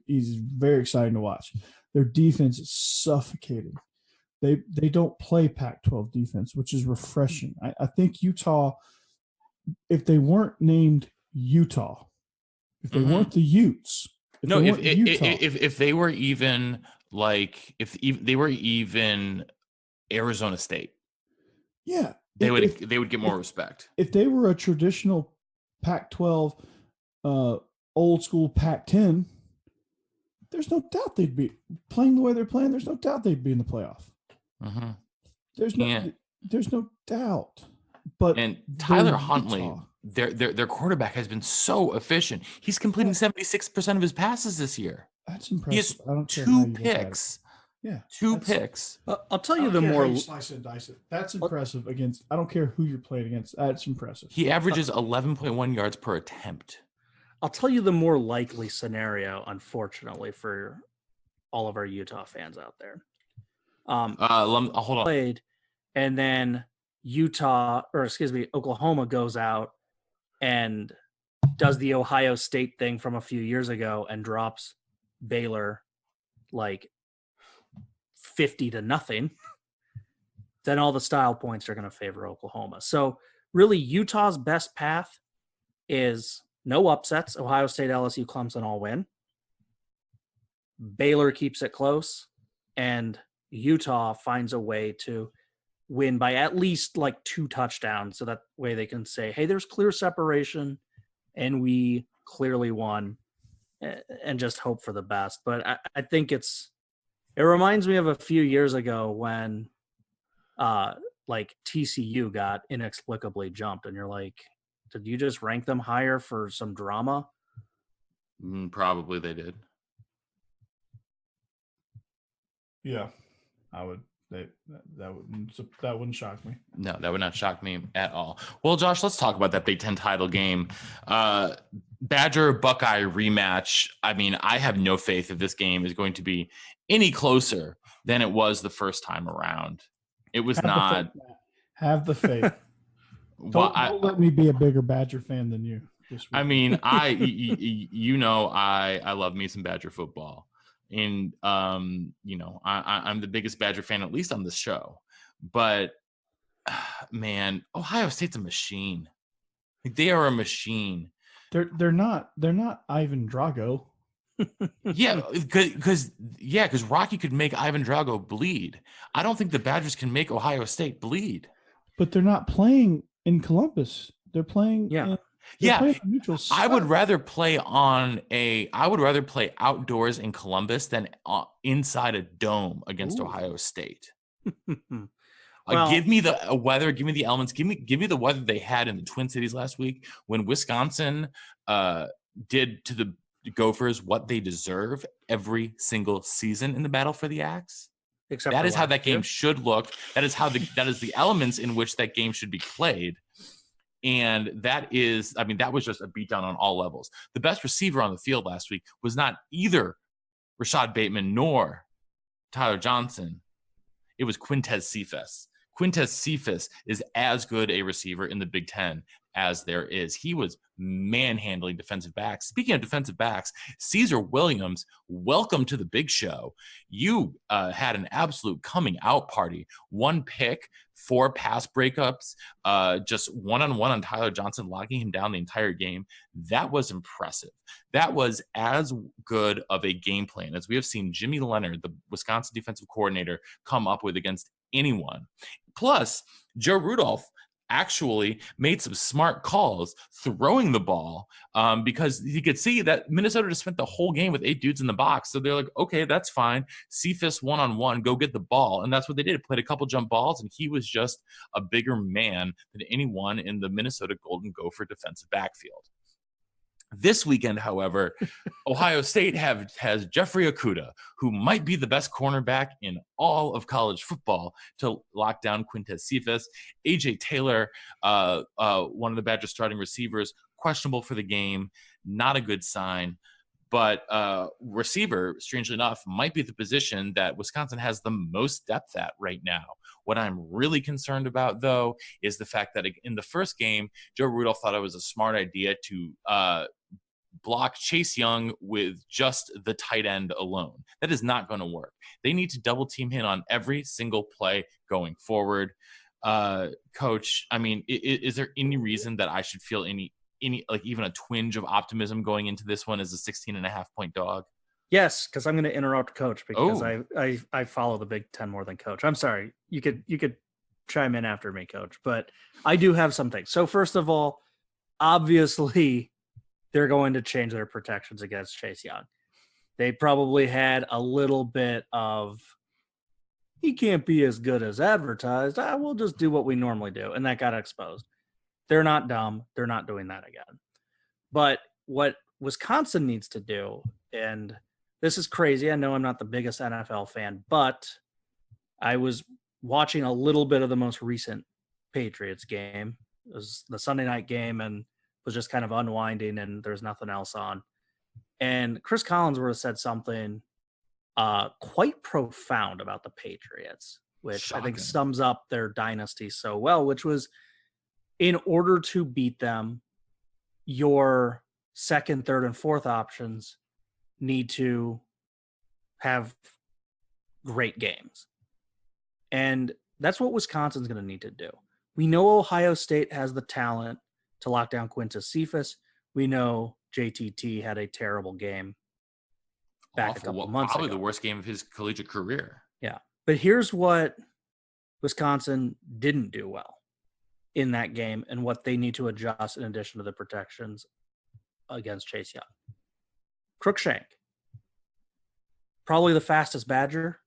[SPEAKER 2] very exciting to watch. Their defense is suffocating. They don't play Pac-12 defense, which is refreshing. I think Utah, if they weren't named Utah, if they weren't the Utes,
[SPEAKER 1] if they were even like if they were even Arizona State,
[SPEAKER 2] yeah,
[SPEAKER 1] they would get more respect.
[SPEAKER 2] If they were a traditional Pac-12, old school Pac-10, there's no doubt they'd be playing the way they're playing. There's no doubt they'd be in the playoff.
[SPEAKER 1] Mm-hmm.
[SPEAKER 2] There's no doubt. But
[SPEAKER 1] and Tyler Huntley, their quarterback, has been so efficient. He's completing 76% of his passes this year.
[SPEAKER 2] That's impressive.
[SPEAKER 1] He has
[SPEAKER 2] I don't care
[SPEAKER 1] 2 picks.
[SPEAKER 2] Yeah,
[SPEAKER 1] 2 picks.
[SPEAKER 3] I'll tell you the more
[SPEAKER 2] slice and dice it. That's impressive against. I don't care who you're playing against. That's impressive.
[SPEAKER 1] He averages 11.1 yards per attempt.
[SPEAKER 3] I'll tell you the more likely scenario, unfortunately, for all of our Utah fans out there.
[SPEAKER 1] Hold on.
[SPEAKER 3] Played, and then Oklahoma goes out and does the Ohio State thing from a few years ago and drops Baylor like 50-0, then all the style points are going to favor Oklahoma. So really Utah's best path is no upsets. Ohio State, LSU, Clemson all win. Baylor keeps it close, and Utah finds a way to win by at least like 2 touchdowns, so that way they can say, hey, there's clear separation and we clearly won, and just hope for the best. But I think it reminds me of a few years ago when like TCU got inexplicably jumped, and you're like, did you just rank them higher for some drama?
[SPEAKER 1] Probably they did.
[SPEAKER 2] Yeah, I would. That wouldn't shock me.
[SPEAKER 1] No, that would not shock me at all. Well, Josh, let's talk about that Big Ten title game. Badger Buckeye rematch. I mean, I have no faith that this game is going to be any closer than it was the first time around. It was not.
[SPEAKER 2] Have the faith. Don't let me be a bigger Badger fan than you.
[SPEAKER 1] I mean, I love me some Badger football. And, I'm the biggest Badger fan, at least on this show. But, man, Ohio State's a machine. Like, they are a machine.
[SPEAKER 2] They're not Ivan Drago.
[SPEAKER 1] Yeah, because Rocky could make Ivan Drago bleed. I don't think the Badgers can make Ohio State bleed.
[SPEAKER 2] But they're not playing in Columbus. They're playing. Neutral site.
[SPEAKER 1] I would rather play outdoors in Columbus than inside a dome against Ohio State. Give me the weather, give me the elements, give me the weather they had in the Twin Cities last week when Wisconsin did to the Gophers what they deserve every single season in the battle for the Axe. That is how that game should look. That is the elements in which that game should be played. And that was just a beatdown on all levels. The best receiver on the field last week was not either Rashad Bateman nor Tyler Johnson. It was Quintez Cephas. Quintez Cephas is as good a receiver in the Big Ten as there is. He was manhandling defensive backs. Speaking of defensive backs, Caesar Williams, welcome to the big show. You had an absolute coming out party. 1 pick, 4 pass breakups, just one-on-one on Tyler Johnson, locking him down the entire game. That was impressive. That was as good of a game plan as we have seen Jimmy Leonard, the Wisconsin defensive coordinator, come up with against anyone. Plus, Joe Rudolph actually made some smart calls throwing the ball because you could see that Minnesota just spent the whole game with 8 dudes in the box. So they're like, okay, that's fine. Cephas one-on-one, go get the ball. And that's what they did. Played a couple jump balls, and he was just a bigger man than anyone in the Minnesota Golden Gopher defensive backfield. This weekend, however, Ohio State has Jeffrey Okudah, who might be the best cornerback in all of college football, to lock down Quintez Cephas. A.J. Taylor, one of the Badgers starting receivers, questionable for the game. Not a good sign. But receiver, strangely enough, might be the position that Wisconsin has the most depth at right now. What I'm really concerned about, though, is the fact that in the first game, Joe Rudolph thought it was a smart idea to block Chase Young with just the tight end alone. That is not going to work. They need to double team him on every single play going forward. Coach, I mean, is there any reason that I should feel any like even a twinge of optimism going into this one as a 16.5-point dog?
[SPEAKER 3] Yes, because I'm going to interrupt Coach because I follow the Big Ten more than Coach. I'm sorry. You could chime in after me, Coach, but I do have something. So first of all, obviously they're going to change their protections against Chase Young. They probably had a little bit of, he can't be as good as advertised. We'll just do what we normally do. And that got exposed. They're not dumb. They're not doing that again. But what Wisconsin needs to do, and this is crazy. I know I'm not the biggest NFL fan, but I was watching a little bit of the most recent Patriots game. It was the Sunday night game and was just kind of unwinding, and there's nothing else on. And Chris Collinsworth said something quite profound about the Patriots, which Shocking. I think sums up their dynasty so well, which was, in order to beat them, your second, third, and fourth options need to have great games. And that's what Wisconsin's going to need to do. We know Ohio State has the talent to lock down Quintez Cephas. We know JTT had a terrible game back a couple months ago.
[SPEAKER 1] Probably the worst game of his collegiate career.
[SPEAKER 3] Yeah. But here's what Wisconsin didn't do well in that game and what they need to adjust in addition to the protections against Chase Young. Cruikshank, probably the fastest Badger.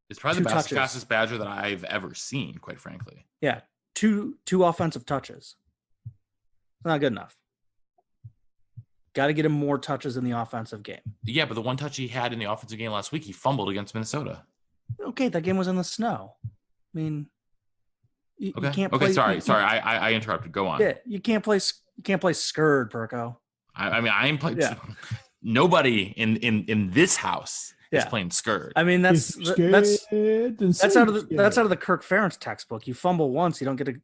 [SPEAKER 1] It's probably the
[SPEAKER 3] 2 touches.
[SPEAKER 1] fastest Badger that I've ever seen, quite frankly.
[SPEAKER 3] Yeah, two offensive touches. It's not good enough. Got to get him more touches in the offensive game.
[SPEAKER 1] Yeah, but the one touch he had in the offensive game last week, he fumbled against Minnesota.
[SPEAKER 3] Okay, that game was in the snow. I mean, you can't play.
[SPEAKER 1] Okay, sorry. I interrupted. Go on.
[SPEAKER 3] Yeah, you can't play Skurd, Perko.
[SPEAKER 1] I am playing.
[SPEAKER 3] Yeah.
[SPEAKER 1] Nobody in this house is playing Skurd.
[SPEAKER 3] I mean, that's out of the Kirk Ferentz textbook. You fumble once, you don't get to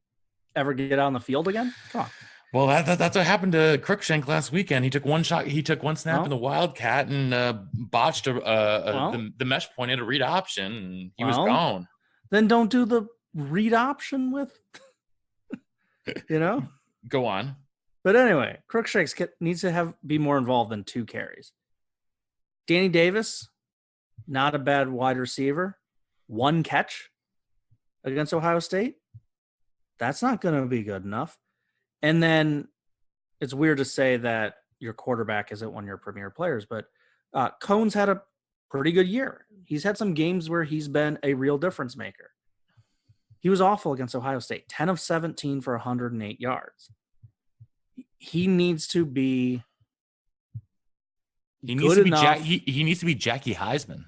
[SPEAKER 3] ever get out on the field again. Come on.
[SPEAKER 1] Well, that's what happened to Cruikshank last weekend. He took one shot. He took one snap in the Wildcat and botched the mesh point at a read option, and he was gone.
[SPEAKER 3] Then don't do the read option with,
[SPEAKER 1] Go on.
[SPEAKER 3] But anyway, Cruikshank needs to be more involved than 2 carries. Danny Davis, not a bad wide receiver. 1 catch against Ohio State. That's not going to be good enough. And then it's weird to say that your quarterback isn't one of your premier players, but Cone's had a pretty good year. He's had some games where he's been a real difference maker. He was awful against Ohio State, 10 of 17 for 108 yards. He needs to be
[SPEAKER 1] He needs to be Jackie Heisman.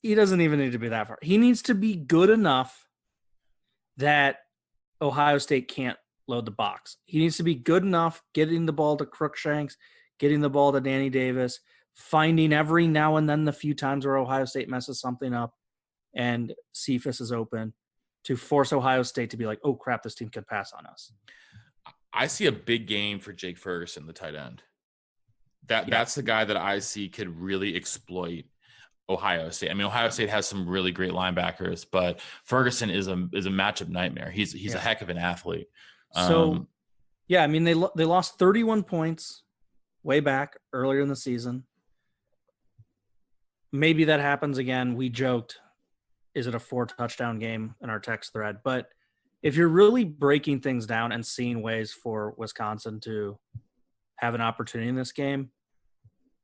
[SPEAKER 3] He doesn't even need to be that far. He needs to be good enough that Ohio State can't load the box. He needs to be good enough getting the ball to Cruikshanks, getting the ball to Danny Davis, finding every now and then the few times where Ohio State messes something up and Cephas is open to force Ohio State to be like, oh, crap, this team could pass on us.
[SPEAKER 1] I see a big game for Jake Ferguson, the tight end. That's the guy that I see could really exploit Ohio State. I mean, Ohio State has some really great linebackers, but Ferguson is a matchup nightmare. He's a heck of an athlete.
[SPEAKER 3] I mean, they lost 31 points way back earlier in the season. Maybe that happens again. We joked, is it a 4-touchdown game in our text thread? But if you're really breaking things down and seeing ways for Wisconsin to have an opportunity in this game,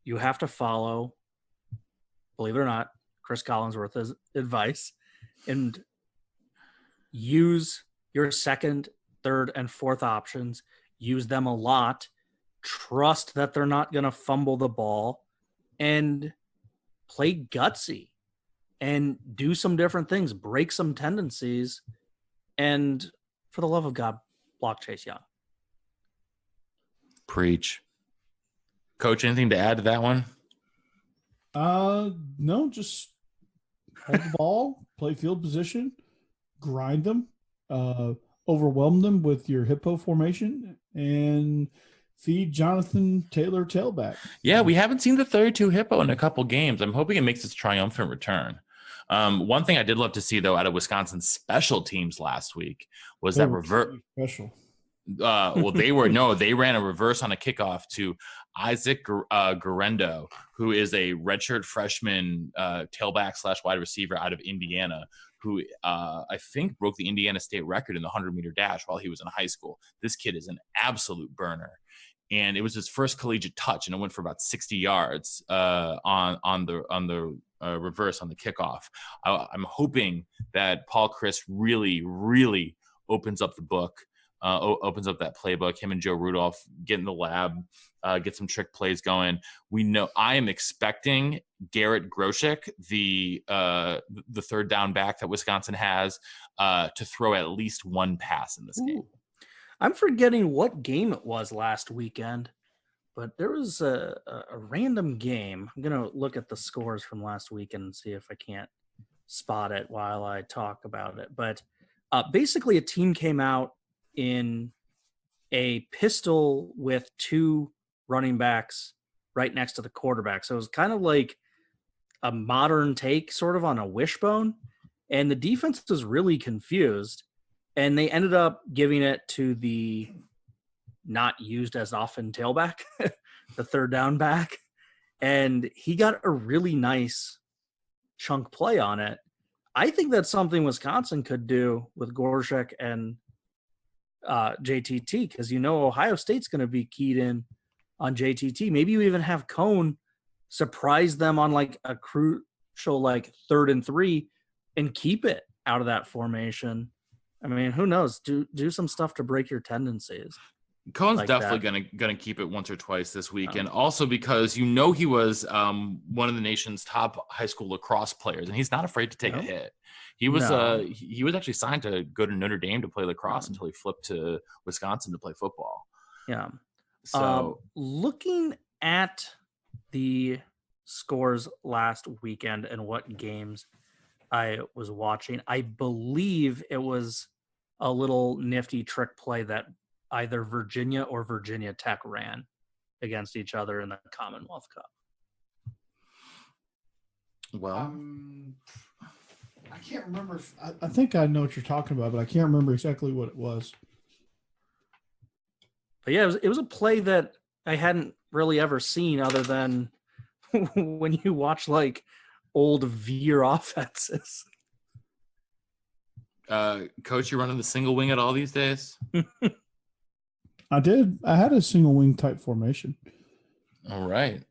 [SPEAKER 3] you have to follow, believe it or not, Chris Collinsworth's advice and use your second, third, and fourth options. Use them a lot. Trust that they're not going to fumble the ball and play gutsy and do some different things, break some tendencies, and for the love of God, block Chase Young.
[SPEAKER 1] Preach. Coach, anything to add to that one?
[SPEAKER 2] No, just hold the ball, play field position, grind them, overwhelm them with your hippo formation, and feed Jonathan Taylor tailback.
[SPEAKER 1] Yeah, we haven't seen the 32 hippo in a couple games. I'm hoping it makes its triumphant return. One thing I did love to see, though, out of Wisconsin's special teams last week was that reverse.
[SPEAKER 2] Special.
[SPEAKER 1] They ran a reverse on a kickoff to Isaac Guerendo, who is a redshirt freshman tailback / wide receiver out of Indiana, who I think broke the Indiana state record in the 100-meter dash while he was in high school. This kid is an absolute burner. And it was his first collegiate touch, and it went for about 60 yards on the reverse on the kickoff. I'm hoping that Paul Chryst really, really opens up the book, opens up that playbook. Him and Joe Rudolph get in the lab, get some trick plays going. I am expecting Garrett Groshek, the third down back that Wisconsin has, to throw at least one pass in this game.
[SPEAKER 3] I'm forgetting what game it was last weekend, but there was a random game. I'm going to look at the scores from last weekend and see if I can't spot it while I talk about it. But basically a team came out in a pistol with 2 running backs right next to the quarterback. So it was kind of like a modern take sort of on a wishbone. And the defense was really confused. And they ended up giving it to the not used as often tailback, the third down back. And he got a really nice chunk play on it. I think that's something Wisconsin could do with Gorsuch and JTT, because Ohio State's going to be keyed in on JTT. Maybe you even have Cone surprise them on like a crucial like 3rd and 3 and keep it out of that formation. I mean, who knows? Do some stuff to break your tendencies.
[SPEAKER 1] Cone's
[SPEAKER 3] like
[SPEAKER 1] definitely gonna keep it once or twice this weekend. Also because he was one of the nation's top high school lacrosse players, and he's not afraid to take a hit. He was he was actually signed to go to Notre Dame to play lacrosse until he flipped to Wisconsin to play football.
[SPEAKER 3] Yeah.
[SPEAKER 1] So
[SPEAKER 3] looking at the scores last weekend and what games I was watching, I believe it was a little nifty trick play that either Virginia or Virginia Tech ran against each other in the Commonwealth Cup.
[SPEAKER 1] Well,
[SPEAKER 2] I can't remember. I think I know what you're talking about, but I can't remember exactly what it was.
[SPEAKER 3] But yeah, it was a play that I hadn't really ever seen other than when you watch like old Veer offenses.
[SPEAKER 1] Coach, you running the single wing at all these days?
[SPEAKER 2] I did. I had a single wing type formation.
[SPEAKER 1] All right.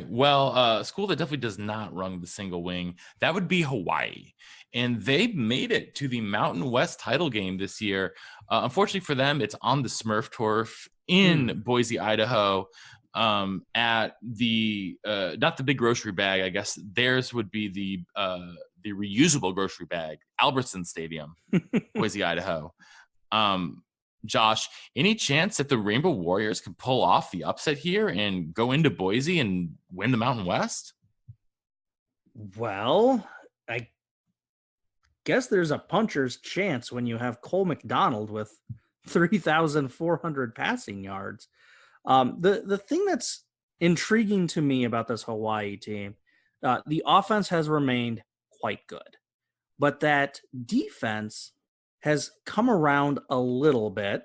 [SPEAKER 1] Well, a school that definitely does not run the single wing, that would be Hawaii. And they made it to the Mountain West title game this year. Unfortunately for them, it's on the Smurf turf in Boise, Idaho, at the not the big grocery bag. I guess theirs would be the reusable grocery bag, Albertson Stadium, Boise, Idaho. Josh, any chance that the Rainbow Warriors can pull off the upset here and go into Boise and win the Mountain West?
[SPEAKER 3] Well, I guess there's a puncher's chance when you have Cole McDonald with 3,400 passing yards. The thing that's intriguing to me about this Hawaii team, the offense has remained quite good, but that defense has come around a little bit,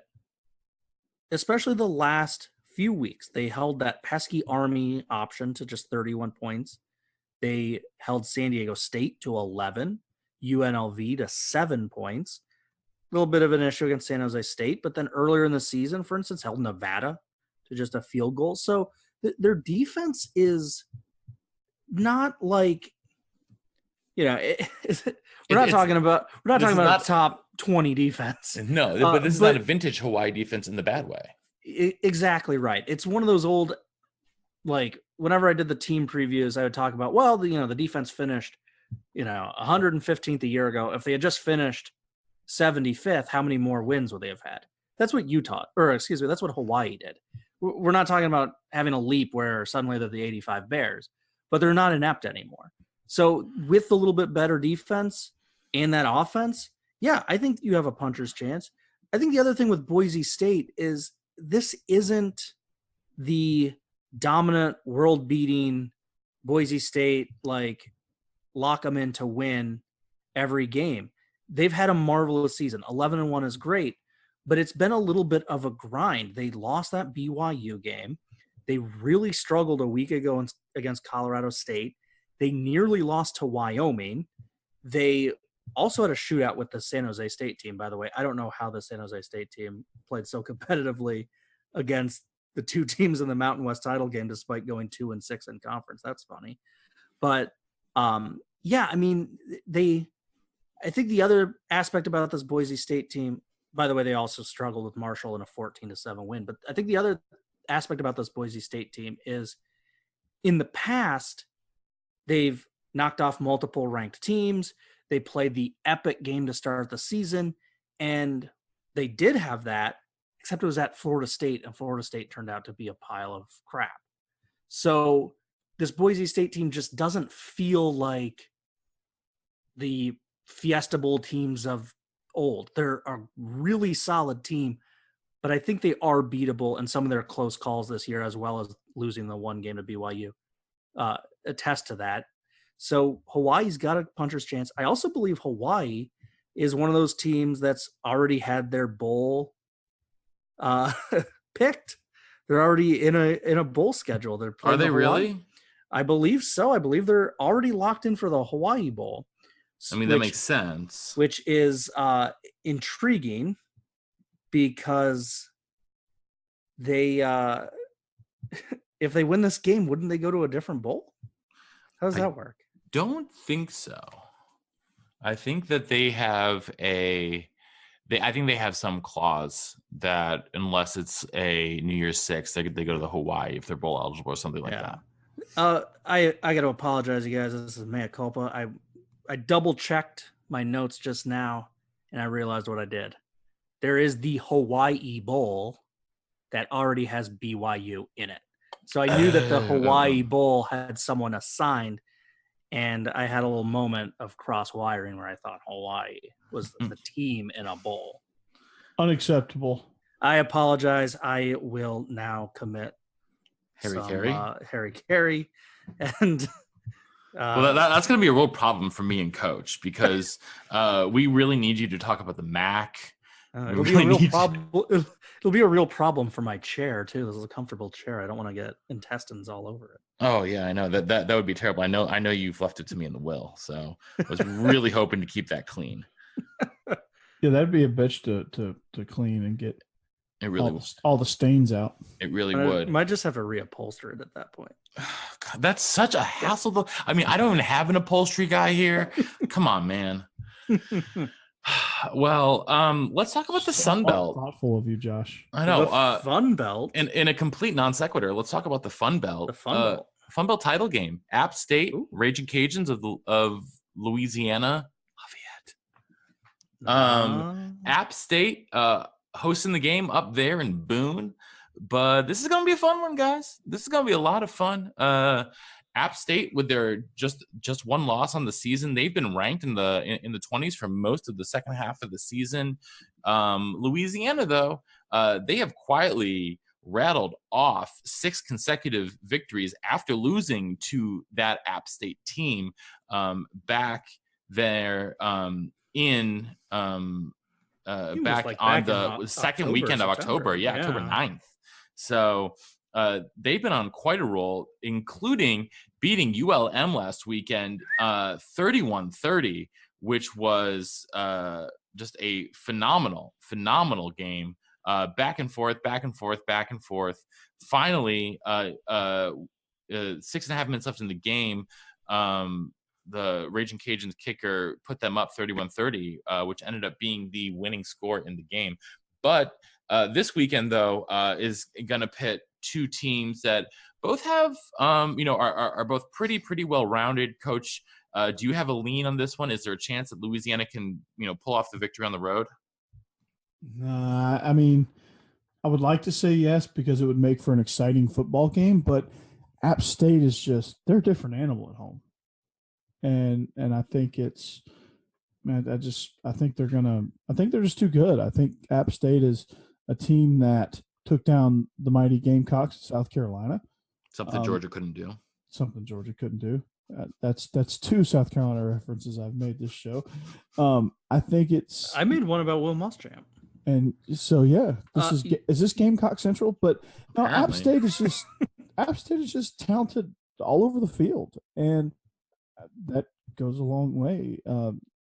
[SPEAKER 3] especially the last few weeks. They held that pesky Army option to just 31 points. They held San Diego State to 11, UNLV to 7 points. A little bit of an issue against San Jose State, but then earlier in the season, for instance, held Nevada to just a field goal. So their defense is not like, we're not talking about a top 20 defense.
[SPEAKER 1] No, but this is not a vintage Hawaii defense in the bad way.
[SPEAKER 3] Exactly right. It's one of those old, like whenever I did the team previews, I would talk about, well, the defense finished, 115th a year ago. If they had just finished 75th, how many more wins would they have had? That's what that's what Hawaii did. We're not talking about having a leap where suddenly they're the 85 Bears, but they're not inept anymore. So with the little bit better defense and that offense, yeah, I think you have a puncher's chance. I think the other thing with Boise State is this isn't the dominant, world-beating Boise State, like lock them in to win every game. They've had a marvelous season. 11-1 is great, but it's been a little bit of a grind. They lost that BYU game. They really struggled a week ago against Colorado State. They nearly lost to Wyoming. They also had a shootout with the San Jose State team, by the way. I don't know how the San Jose State team played so competitively against the two teams in the Mountain West title game, despite going 2-6 in conference. That's funny. But yeah, I mean, I think the other aspect about this Boise State team, by the way, they also struggled with Marshall in a 14-7 win. But I think the other aspect about this Boise State team is in the past, they've knocked off multiple ranked teams. They played the epic game to start the season, and they did have that, except it was at Florida State, and Florida State turned out to be a pile of crap. So this Boise State team just doesn't feel like the Fiesta Bowl teams of old. They're a really solid team, but I think they are beatable, and some of their close calls this year, as well as losing the one game to BYU, attest to that. So Hawaii's got a puncher's chance. I also believe Hawaii is one of those teams that's already had their bowl picked. They're already in a bowl schedule.
[SPEAKER 1] Are they really?
[SPEAKER 3] I believe so. I believe they're already locked in for the Hawaii Bowl.
[SPEAKER 1] I mean, that makes sense.
[SPEAKER 3] Which is intriguing because they, if they win this game, wouldn't they go to a different bowl? How does that work?
[SPEAKER 1] Don't think so. I think that they have I think they have some clause that unless it's a New Year's Six, they go to the Hawaii if they're bowl eligible or something like that.
[SPEAKER 3] I got to apologize, you guys. This is mea culpa. I double checked my notes just now, and I realized what I did. There is the Hawaii Bowl that already has BYU in it. So I knew that the Hawaii Bowl had someone assigned, and I had a little moment of cross-wiring where I thought Hawaii was the team in a bowl.
[SPEAKER 2] Unacceptable.
[SPEAKER 3] I apologize. I will now commit Harry Carey. And
[SPEAKER 1] well, that's going to be a real problem for me and Coach because we really need you to talk about the MAC.
[SPEAKER 3] It'll be a real problem for my chair too. This is a comfortable chair. I don't want to get intestines all over it.
[SPEAKER 1] Oh yeah, I know that would be terrible. I know you've left it to me in the will, so I was really hoping to keep that clean.
[SPEAKER 2] Yeah, that'd be a bitch to clean and get
[SPEAKER 1] it really
[SPEAKER 2] all the stains out.
[SPEAKER 1] It really would.
[SPEAKER 3] Might just have to reupholster it at that point.
[SPEAKER 1] God, that's such a hassle though. I mean, I don't even have an upholstery guy here. Come on, man. Well, let's talk about the Sun Belt.
[SPEAKER 2] Thoughtful of you, Josh.
[SPEAKER 1] I know.
[SPEAKER 3] The Fun Belt.
[SPEAKER 1] In a complete non sequitur, let's talk about the Fun Belt.
[SPEAKER 3] The Fun Belt.
[SPEAKER 1] Fun Belt title game. App State, Raging Cajuns of Louisiana, Lafayette. App State hosting the game up there in Boone. But this is going to be a fun one, guys. This is going to be a lot of fun. App State, with their just one loss on the season, they've been ranked in the 20s for most of the second half of the season. Louisiana, though, they have quietly rattled off 6 consecutive victories after losing to that App State team back there in back on the second weekend of October. Yeah, October 9th. So they've been on quite a roll, including beating ULM last weekend 31-30, which was just a phenomenal game. Back and forth. Finally, 6.5 minutes left in the game. The Raging Cajuns kicker put them up 31-30, which ended up being the winning score in the game. But this weekend, though, is going to pit 2 teams that both have, are both pretty well-rounded. Coach, do you have a lean on this one? Is there a chance that Louisiana can, pull off the victory on the road?
[SPEAKER 2] I mean, I would like to say yes because it would make for an exciting football game, but App State is they're a different animal at home. And I think it's, man, I think they're just too good. I think App State is a team that took down the mighty Gamecocks in South Carolina.
[SPEAKER 1] Something Georgia couldn't do.
[SPEAKER 2] That's 2 South Carolina references I've made this show. I think
[SPEAKER 3] I made one about Will Muschamp.
[SPEAKER 2] And so, yeah, is this Gamecock Central? But no, App State is just talented all over the field. And that goes a long way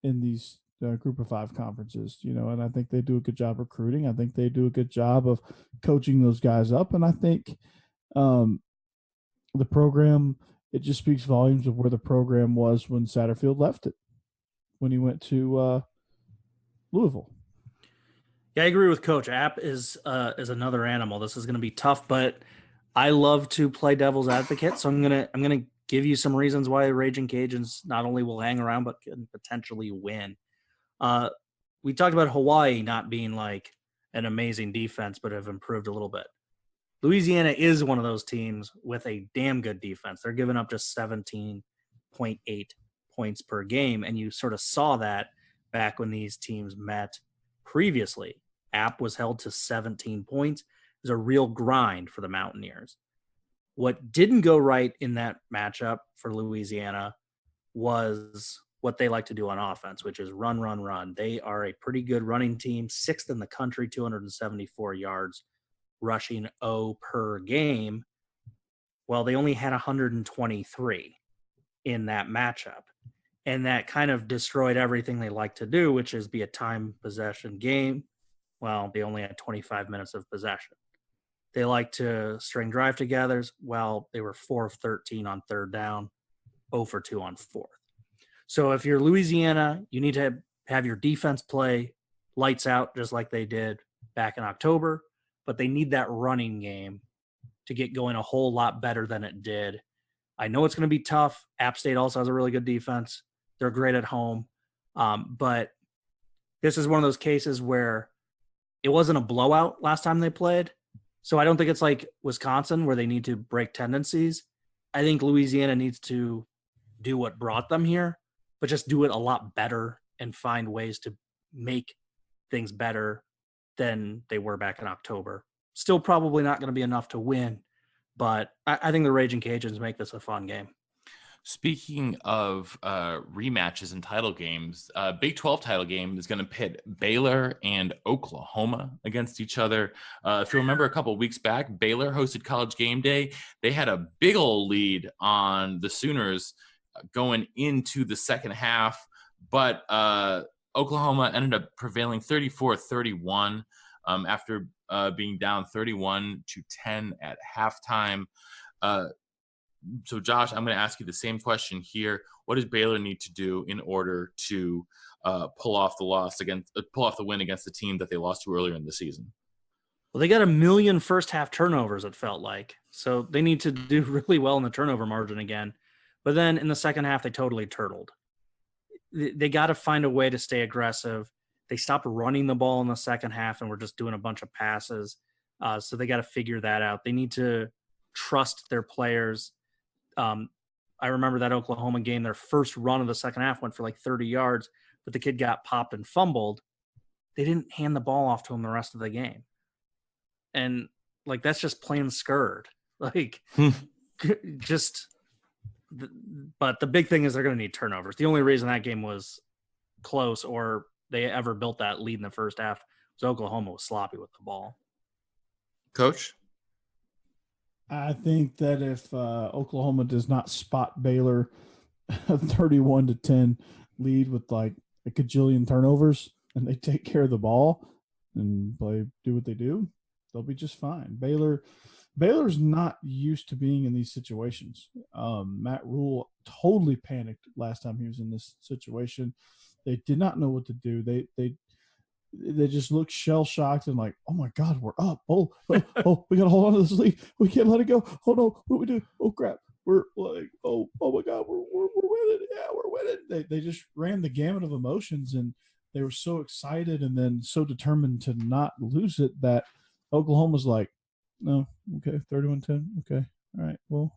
[SPEAKER 2] in these group of 5 conferences, and I think they do a good job recruiting. I think they do a good job of coaching those guys up. And I think the program, it just speaks volumes of where the program was when Satterfield left it, when he went to Louisville.
[SPEAKER 3] Yeah, I agree with Coach. App is another animal. This is going to be tough, but I love to play devil's advocate. So I'm gonna give you some reasons why Raging Cajuns not only will hang around but can potentially win. We talked about Hawaii not being like an amazing defense, but have improved a little bit. Louisiana is one of those teams with a damn good defense. They're giving up just 17.8 points per game, and you sort of saw that back when these teams met previously. App was held to 17 points. It was a real grind for the Mountaineers. What didn't go right in that matchup for Louisiana was what they like to do on offense, which is run. They are a pretty good running team, 6th in the country, 274 yards, rushing per game. Well, they only had 123 in that matchup. And that kind of destroyed everything they like to do, which is be a time possession game. Well, they only had 25 minutes of possession. They like to string drive togethers. Well, they were 4 of 13 on third down, 0 for 2 on fourth. So if you're Louisiana, you need to have your defense play lights out just like they did back in October, but they need that running game to get going a whole lot better than it did. I know it's going to be tough. App State also has a really good defense. They're great at home. But this is one of those cases where it wasn't a blowout last time they played. So I don't think it's like Wisconsin where they need to break tendencies. I think Louisiana needs to do what brought them here, but just do it a lot better and find ways to make things better than they were back in October. Still probably not going to be enough to win, but I think the Raging Cajuns make this a fun game.
[SPEAKER 1] Speaking of rematches and title games, Big 12 title game is going to pit Baylor and Oklahoma against each other. If you remember a couple of weeks back, Baylor hosted College Game Day. They had a big old lead on the Sooners going into the second half, but Oklahoma ended up prevailing 34-31 after being down 31-10 at halftime. So, Josh, I'm going to ask you the same question here. What does Baylor need to do in order to pull off the win against the team that they lost to earlier in the season?
[SPEAKER 3] Well, they got 1 million first half turnovers, it felt like. So they need to do really well in the turnover margin again. But then in the second half, they totally turtled. They got to find a way to stay aggressive. They stopped running the ball in the second half and were just doing a bunch of passes. So they got to figure that out. They need to trust their players. I remember that Oklahoma game, their first run of the second half went for like 30 yards, but the kid got popped and fumbled. They didn't hand the ball off to him the rest of the game. And like, that's just plain scared. Like but the big thing is they're going to need turnovers. The only reason that game was close or they ever built that lead in the first half was Oklahoma was sloppy with the ball.
[SPEAKER 1] Coach?
[SPEAKER 2] I think that if Oklahoma does not spot Baylor a 31-10 lead with like a gajillion turnovers and they take care of the ball and do what they do, they'll be just fine. Baylor's not used to being in these situations. Matt Rule totally panicked last time he was in this situation. They did not know what to do. They just looked shell-shocked and like, oh, my God, we're up. Oh, we got to hold on to this lead. We can't let it go. Oh, no, what do we do? Oh, crap. We're like, oh my God, we're winning. Yeah, we're winning. They just ran the gamut of emotions, and they were so excited and then so determined to not lose it that Oklahoma's like, no, okay, 31-10. Okay, all right. Well,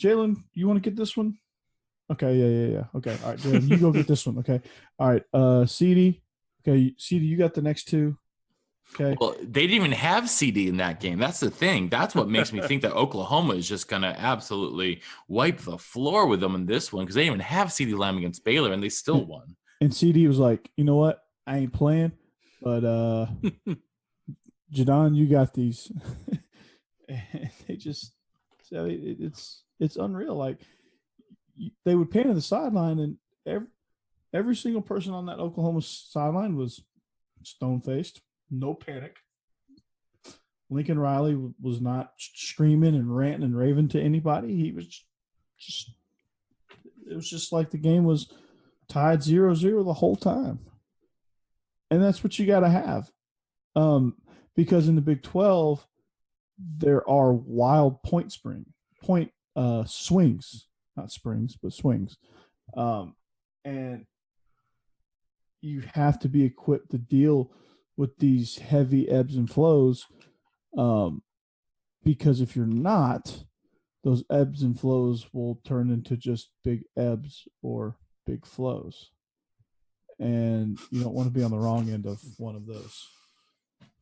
[SPEAKER 2] Jalen, you want to get this one? Okay, yeah. Okay, all right, Jalen, you go get this one. Okay, all right. CD. Okay, CD, you got the next two. Okay.
[SPEAKER 1] Well, they didn't even have CD in that game. That's the thing. That's what makes me think that Oklahoma is just going to absolutely wipe the floor with them in this one because they didn't even have CD Lamb against Baylor, and they still won.
[SPEAKER 2] And CD was like, you know what? I ain't playing, but Jadon, you got these. And they just – it's unreal. Like, they would pan to the sideline, and every single person on that Oklahoma sideline was stone-faced. No panic. Lincoln Riley was not screaming and ranting and raving to anybody. He was it was just like the game was tied 0-0 the whole time. And that's what you got to have. Because in the Big 12, there are wild point swings, not springs, but swings. And you have to be equipped to deal with these heavy ebbs and flows, because if you're not, those ebbs and flows will turn into just big ebbs or big flows. And you don't want to be on the wrong end of one of those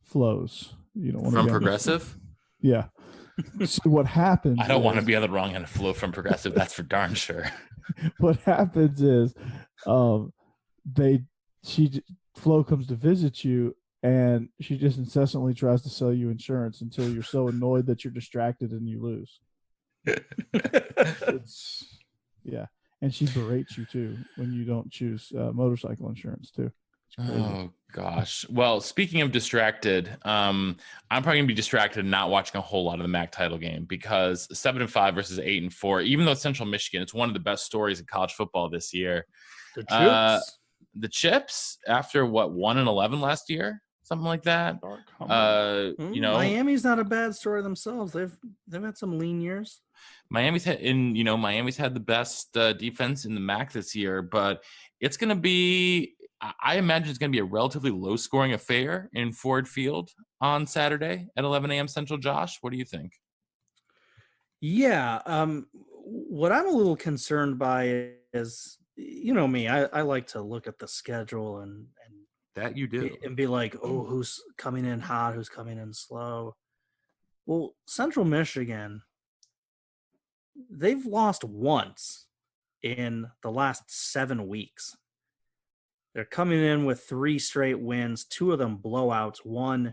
[SPEAKER 2] flows. You don't want
[SPEAKER 1] from
[SPEAKER 2] to be
[SPEAKER 1] Progressive?
[SPEAKER 2] Yeah. So what happens
[SPEAKER 1] I don't want to be on the wrong end of flow from Progressive. That's for darn sure.
[SPEAKER 2] What happens is Flo comes to visit you, and she just incessantly tries to sell you insurance until you're so annoyed that you're distracted and you lose. Yeah. and she berates you too when you don't choose motorcycle insurance too. It's crazy.
[SPEAKER 1] Oh gosh. Well, speaking of distracted, I'm probably gonna be distracted and not watching a whole lot of the MAC title game because 7-5 versus 8-4. Even though Central Michigan, it's one of the best stories in college football this year.
[SPEAKER 3] The Chips.
[SPEAKER 1] The Chips, after what 1-11 last year, something like that.
[SPEAKER 3] Miami's not a bad story themselves. They've had some lean years.
[SPEAKER 1] Miami's had the best defense in the MAC this year, but it's gonna be. I imagine it's going to be a relatively low-scoring affair in Ford Field on Saturday at 11 a.m. Central. Josh, what do you think?
[SPEAKER 3] Yeah. What I'm a little concerned by is, me, I like to look at the schedule and
[SPEAKER 1] that you do.
[SPEAKER 3] And be like, oh, who's coming in hot, who's coming in slow. Well, Central Michigan, they've lost once in the last 7 weeks. They're coming in with 3 straight wins, 2 of them blowouts, 1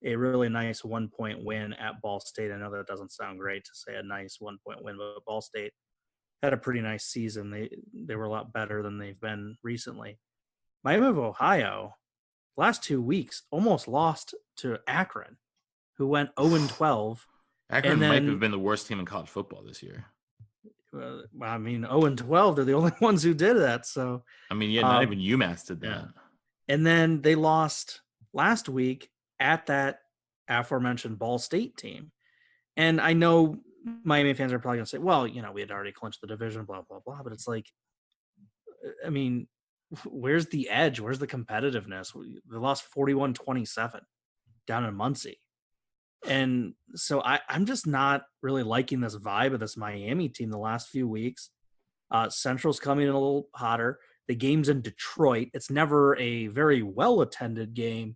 [SPEAKER 3] a really nice 1-point win at Ball State. I know that doesn't sound great to say a nice 1-point win, but Ball State had a pretty nice season. They were a lot better than they've been recently. Miami of Ohio, last 2 weeks, almost lost to Akron, who went 0-12.
[SPEAKER 1] Akron might have been the worst team in college football this year.
[SPEAKER 3] 0-12, they're the only ones who did that. So,
[SPEAKER 1] not even UMass did that.
[SPEAKER 3] Yeah. And then they lost last week at that aforementioned Ball State team. And I know Miami fans are probably going to say, well, we had already clinched the division, blah, blah, blah. But it's like, where's the edge? Where's the competitiveness? They lost 41-27 down in Muncie. And so I'm just not really liking this vibe of this Miami team the last few weeks. Central's coming in a little hotter. The game's in Detroit. It's never a very well-attended game,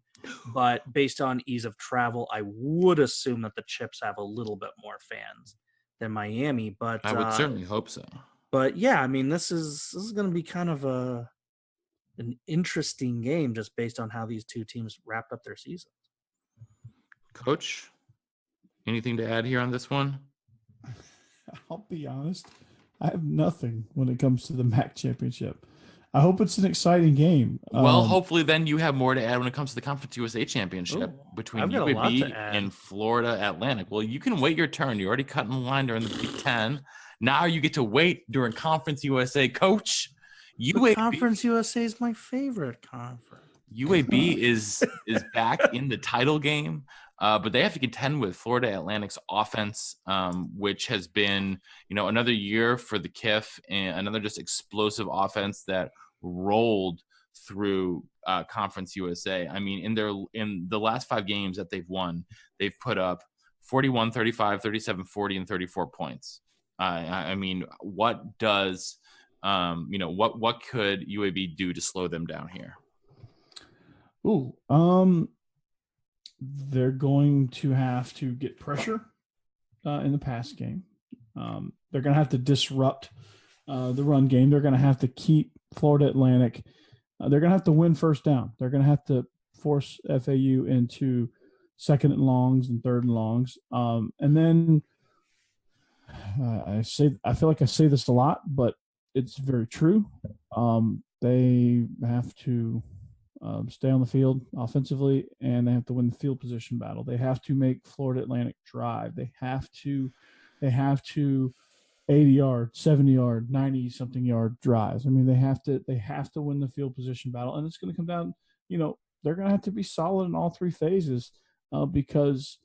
[SPEAKER 3] but based on ease of travel, I would assume that the Chips have a little bit more fans than Miami. But
[SPEAKER 1] I would certainly hope so.
[SPEAKER 3] But yeah, this is going to be kind of an interesting game just based on how these two teams wrapped up their seasons.
[SPEAKER 1] Coach, anything to add here on this one?
[SPEAKER 2] I'll be honest. I have nothing when it comes to the MAC championship. I hope it's an exciting game.
[SPEAKER 1] Well, hopefully then you have more to add when it comes to the Conference USA championship between UAB and Florida Atlantic. Well, you can wait your turn. You're already cutting the line during the Big Ten. Now you get to wait during Conference USA. Coach,
[SPEAKER 3] UAB, Conference USA is my favorite conference.
[SPEAKER 1] UAB is back in the title game. But they have to contend with Florida Atlantic's offense, which has been, another year for the KIF and another just explosive offense that rolled through Conference USA. In the last 5 games that they've won, they've put up 41, 35, 37, 40, and 34 points. What does, what could UAB do to slow them down here?
[SPEAKER 2] They're going to have to get pressure in the pass game. They're going to have to disrupt the run game. They're going to have to keep Florida Atlantic. They're going to have to win first down. They're going to have to force FAU into second and longs and third and longs. And then I feel like I say this a lot, but it's very true. They have to stay on the field offensively, and they have to win the field position battle. They have to make Florida Atlantic drive. They have to 80-yard, 70-yard, 90-something yard drives. They have to win the field position battle, and it's going to come down. They're going to have to be solid in all 3 phases because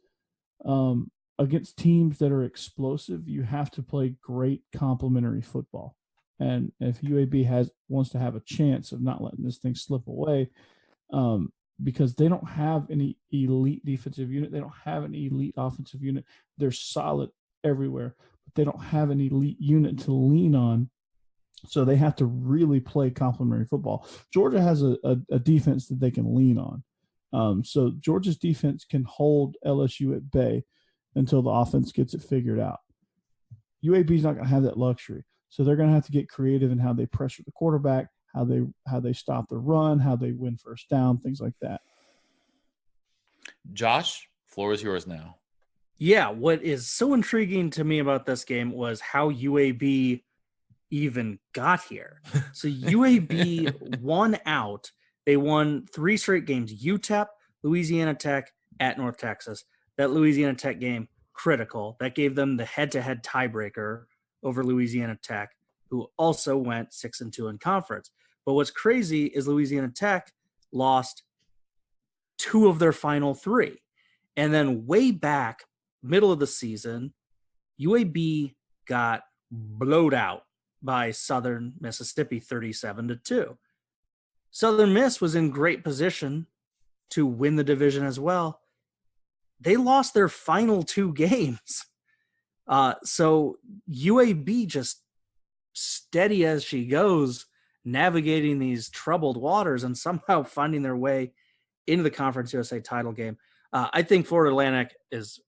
[SPEAKER 2] against teams that are explosive, you have to play great complementary football. And if UAB wants to have a chance of not letting this thing slip away, because they don't have any elite defensive unit, they don't have an elite offensive unit. They're solid everywhere, but they don't have an elite unit to lean on. So they have to really play complementary football. Georgia has a defense that they can lean on. So Georgia's defense can hold LSU at bay until the offense gets it figured out. UAB is not going to have that luxury. So they're going to have to get creative in how they pressure the quarterback, how they stop the run, how they win first down, things like that.
[SPEAKER 1] Josh, floor is yours now.
[SPEAKER 3] Yeah, what is so intriguing to me about this game was how UAB even got here. So UAB won out. They won 3 straight games. UTEP, Louisiana Tech, at North Texas. That Louisiana Tech game, critical. That gave them the head-to-head tiebreaker over Louisiana Tech, who also went 6-2 in conference. But what's crazy is Louisiana Tech lost 2 of their final 3. And then way back, middle of the season, UAB got blowed out by Southern Mississippi 37-2. Southern Miss was in great position to win the division as well. They lost their final 2 games. So UAB just steady as she goes, navigating these troubled waters and somehow finding their way into the Conference USA title game. I think Florida Atlantic is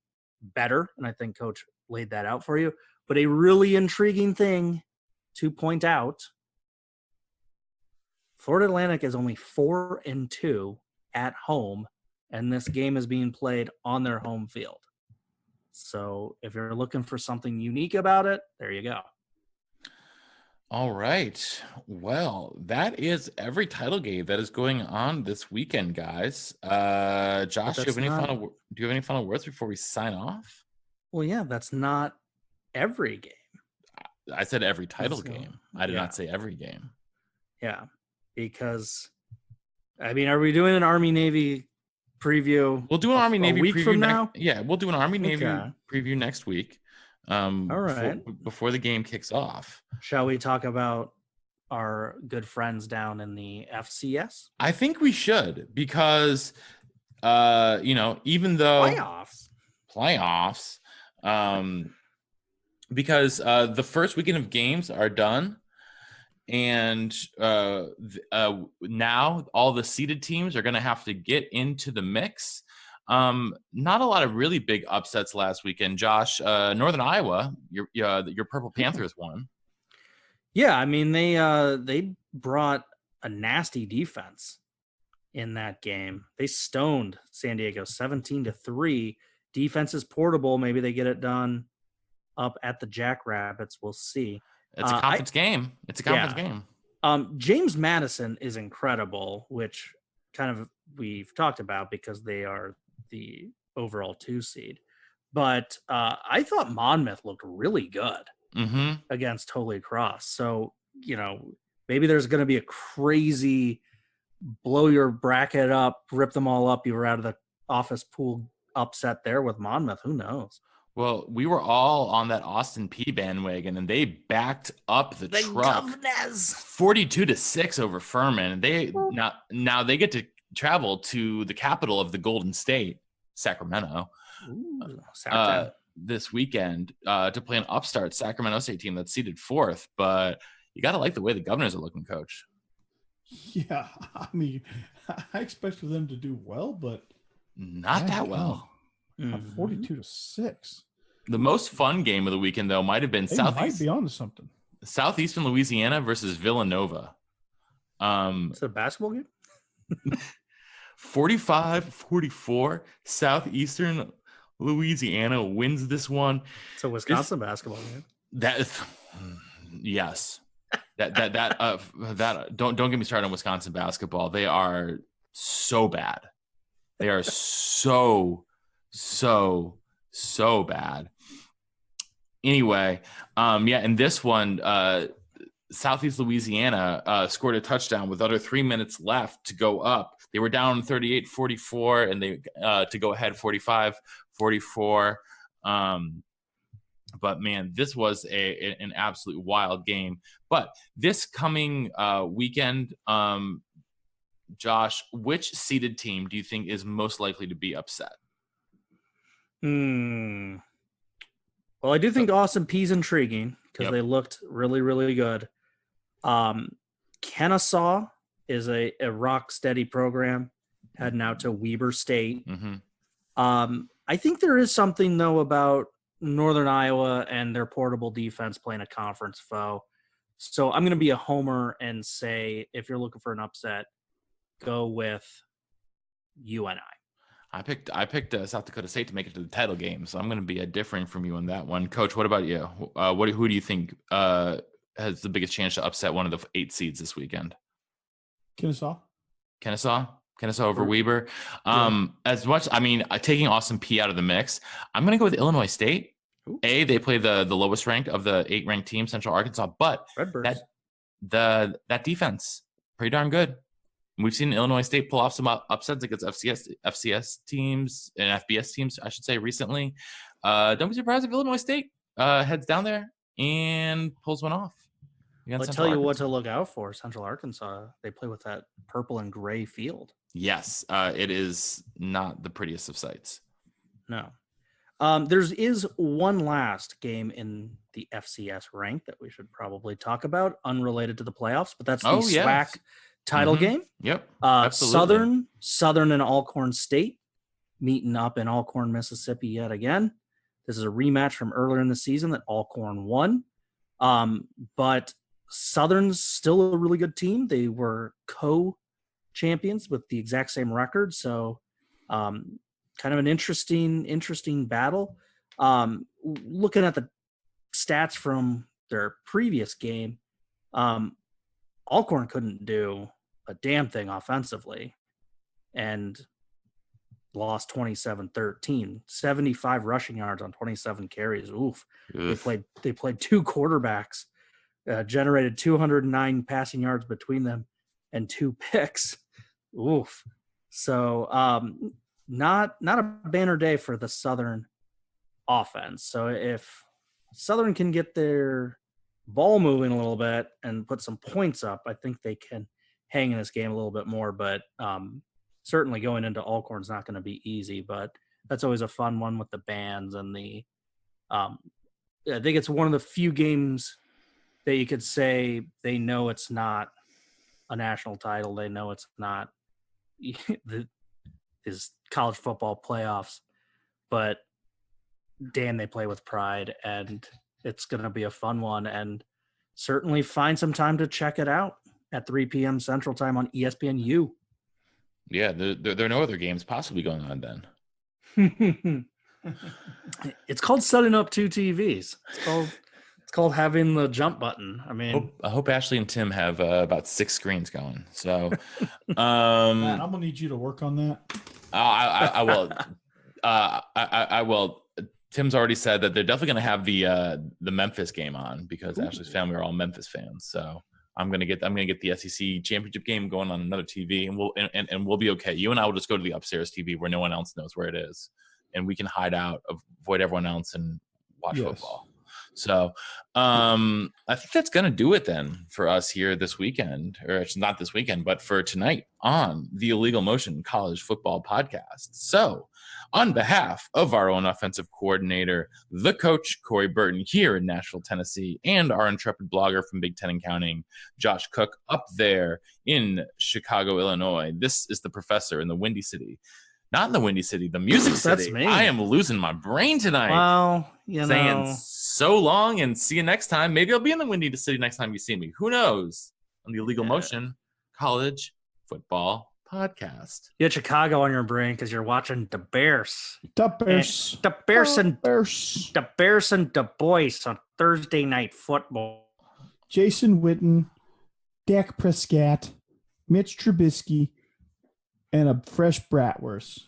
[SPEAKER 3] better, and I think Coach laid that out for you. But a really intriguing thing to point out, Florida Atlantic is only 4-2 at home, and this game is being played on their home field. So if you're looking for something unique about it, there you go.
[SPEAKER 1] All right. Well, that is every title game that is going on this weekend, guys. Josh, do you have any final words before we sign off?
[SPEAKER 3] Well, yeah, that's not every game.
[SPEAKER 1] I said every title game. I did not say every game.
[SPEAKER 3] Yeah, because, I mean, are we doing an Army-Navy preview?
[SPEAKER 1] We'll do an Army-Navy preview
[SPEAKER 3] from now?
[SPEAKER 1] Yeah, we'll do an Army-Navy preview next week.
[SPEAKER 3] All right.
[SPEAKER 1] Before the game kicks off.
[SPEAKER 3] Shall we talk about our good friends down in the FCS?
[SPEAKER 1] I think we should, because, even though playoffs, because the first weekend of games are done, and now all the seeded teams are going to have to get into the mix. Not a lot of really big upsets last weekend. Josh, Northern Iowa, your Purple Panthers won.
[SPEAKER 3] Yeah, I mean they brought a nasty defense in that game. They stoned San Diego 17-3. Defense is portable. Maybe they get it done up at the Jackrabbits. We'll see.
[SPEAKER 1] It's a conference game. It's a conference game.
[SPEAKER 3] James Madison is incredible, which kind of we've talked about because they are the overall 2 seed. But I thought Monmouth looked really good against Holy Cross. So, maybe there's going to be a crazy blow your bracket up, rip them all up. You were out of the office pool upset there with Monmouth. Who knows?
[SPEAKER 1] Well, we were all on that Austin P bandwagon, and they backed up the truck 42-6 over Furman. Now they get to travel to the capital of the Golden State, Sacramento, this weekend to play an upstart Sacramento State team that's seeded 4th. But you got to like the way the Governors are looking, Coach.
[SPEAKER 2] Yeah, I mean, I expected them to do well, but
[SPEAKER 1] not that well.
[SPEAKER 2] 42-6.
[SPEAKER 1] The most fun game of the weekend, though, might have been
[SPEAKER 2] might be onto something.
[SPEAKER 1] Southeastern Louisiana versus Villanova.
[SPEAKER 3] It's a basketball game.
[SPEAKER 1] 45-44. Southeastern Louisiana wins this one.
[SPEAKER 3] It's a Wisconsin basketball game.
[SPEAKER 1] Yes. That don't get me started on Wisconsin basketball. They are so bad. They are so bad. Anyway, in this one, Southeast Louisiana scored a touchdown with under 3 minutes left to go up. They were down 38-44, and they to go ahead 45-44. But man, this was an absolute wild game. But this coming weekend, Josh, which seeded team do you think is most likely to be upset?
[SPEAKER 3] Well, I do think Austin Peay's intriguing because they looked really, really good. Kennesaw is a rock steady program heading out to Weber State. I think there is something, though, about Northern Iowa and their portable defense playing a conference foe. So I'm going to be a homer and say, if you're looking for an upset, go with UNI.
[SPEAKER 1] I picked South Dakota State to make it to the title game, so I'm going to be differing from you on that one. Coach, what about you? Who do you think has the biggest chance to upset one of the 8 seeds this weekend?
[SPEAKER 2] Kennesaw.
[SPEAKER 1] Kennesaw over Weber. As much, taking Austin Peay out of the mix, I'm going to go with Illinois State.
[SPEAKER 3] Ooh.
[SPEAKER 1] They play the lowest ranked of the 8 ranked teams, Central Arkansas, but
[SPEAKER 3] Redbirds.
[SPEAKER 1] that defense pretty darn good. We've seen Illinois State pull off some upsets against FCS teams and FBS teams, I should say, recently. Don't be surprised if Illinois State heads down there and pulls one off.
[SPEAKER 3] I'll tell you what to look out for. Central Arkansas, they play with that purple and gray field.
[SPEAKER 1] Yes, it is not the prettiest of sights.
[SPEAKER 3] No. There is one last game in the FCS rank that we should probably talk about, unrelated to the playoffs, but that's the SWAC title game.
[SPEAKER 1] Yep. Absolutely.
[SPEAKER 3] Southern and Alcorn State meeting up in Alcorn, Mississippi yet again. This is a rematch from earlier in the season that Alcorn won. But Southern's still a really good team. They were co-champions with the exact same record. So kind of an interesting battle. Looking at the stats from their previous game, Alcorn couldn't do a damn thing offensively and lost 27-13, 75 rushing yards on 27 carries. Oof. They played 2 quarterbacks, generated 209 passing yards between them and 2 picks. Oof. So not a banner day for the Southern offense. So if Southern can get their ball moving a little bit and put some points up, I think they can hang in this game a little bit more. But certainly going into Alcorn's not going to be easy. But that's always a fun one with the bands and the I think it's one of the few games that you could say they know it's not a national title. They know it's not is college football playoffs, but damn, they play with pride, and it's going to be a fun one. And certainly find some time to check it out at 3 p.m. Central Time on ESPNU.
[SPEAKER 1] Yeah, there are no other games possibly going on then.
[SPEAKER 3] It's called setting up 2 TVs. It's called having the jump button. I mean,
[SPEAKER 1] I hope Ashley and Tim have about 6 screens going. So,
[SPEAKER 2] Matt, I'm gonna need you to work on that.
[SPEAKER 1] I will. I will. Tim's already said that they're definitely going to have the Memphis game on because Ashley's family are all Memphis fans. So I'm gonna get the SEC championship game going on another TV, and we'll be okay. You and I will just go to the upstairs TV where no one else knows where it is, and we can hide out, avoid everyone else, and watch football. So I think that's going to do it then for us here this weekend, or actually not this weekend, but for tonight on the Illegal Motion College Football Podcast. So on behalf of our own offensive coordinator, the coach, Corey Burton, here in Nashville, Tennessee, and our intrepid blogger from Big Ten and Counting, Josh Cook, up there in Chicago, Illinois, this is the professor in the Windy City. Not in the Windy City, the Music City.
[SPEAKER 3] That's me.
[SPEAKER 1] I am losing my brain tonight.
[SPEAKER 3] Well,
[SPEAKER 1] saying so long and see you next time. Maybe I'll be in the Windy City next time you see me. Who knows? On the Illegal Motion College Football Podcast.
[SPEAKER 3] You had Chicago on your brain because you're watching the Bears.
[SPEAKER 2] The Bears.
[SPEAKER 3] The Bears and the Boys on Thursday Night Football.
[SPEAKER 2] Jason Witten, Dak Prescott, Mitch Trubisky, and a fresh bratwurst.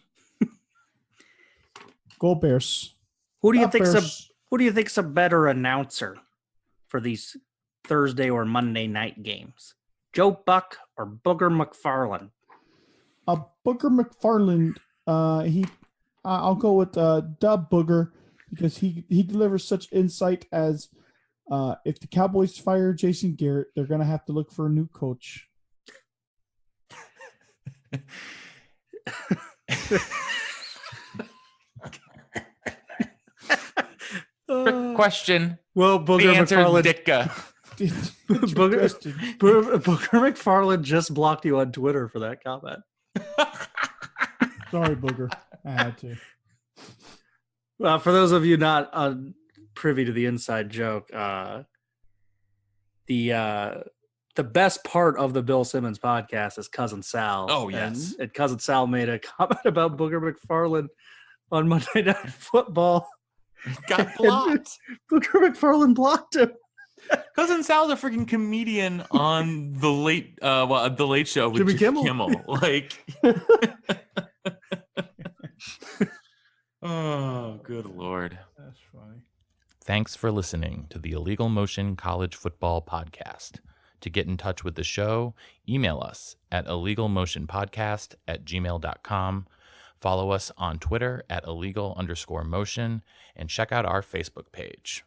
[SPEAKER 2] Go Bears.
[SPEAKER 3] Who do you think's a better announcer for these Thursday or Monday night games? Joe Buck or Booger McFarland?
[SPEAKER 2] Booger McFarland. I'll go with Dub Booger because he delivers such insight as if the Cowboys fire Jason Garrett, they're gonna have to look for a new coach.
[SPEAKER 1] Question.
[SPEAKER 3] Well, Booger McFarland. Booger McFarland just blocked you on Twitter for that comment.
[SPEAKER 2] Sorry, Booger. I had to.
[SPEAKER 3] For those of you not privy to the inside joke, the best part of the Bill Simmons podcast is Cousin Sal.
[SPEAKER 1] Oh, yes.
[SPEAKER 3] And Cousin Sal made a comment about Booger McFarland on Monday Night Football.
[SPEAKER 1] Got blocked.
[SPEAKER 3] Booger McFarland blocked him.
[SPEAKER 1] Cousin Sal's a freaking comedian on the Late Show with
[SPEAKER 3] Jimmy
[SPEAKER 1] Jimmy
[SPEAKER 3] Kimmel.
[SPEAKER 1] Kimmel. Like, oh, good Lord.
[SPEAKER 2] That's funny.
[SPEAKER 1] Thanks for listening to the Illegal Motion College Football Podcast. To get in touch with the show, email us at illegalmotionpodcast@gmail.com. Follow us on Twitter at illegal_motion and check out our Facebook page.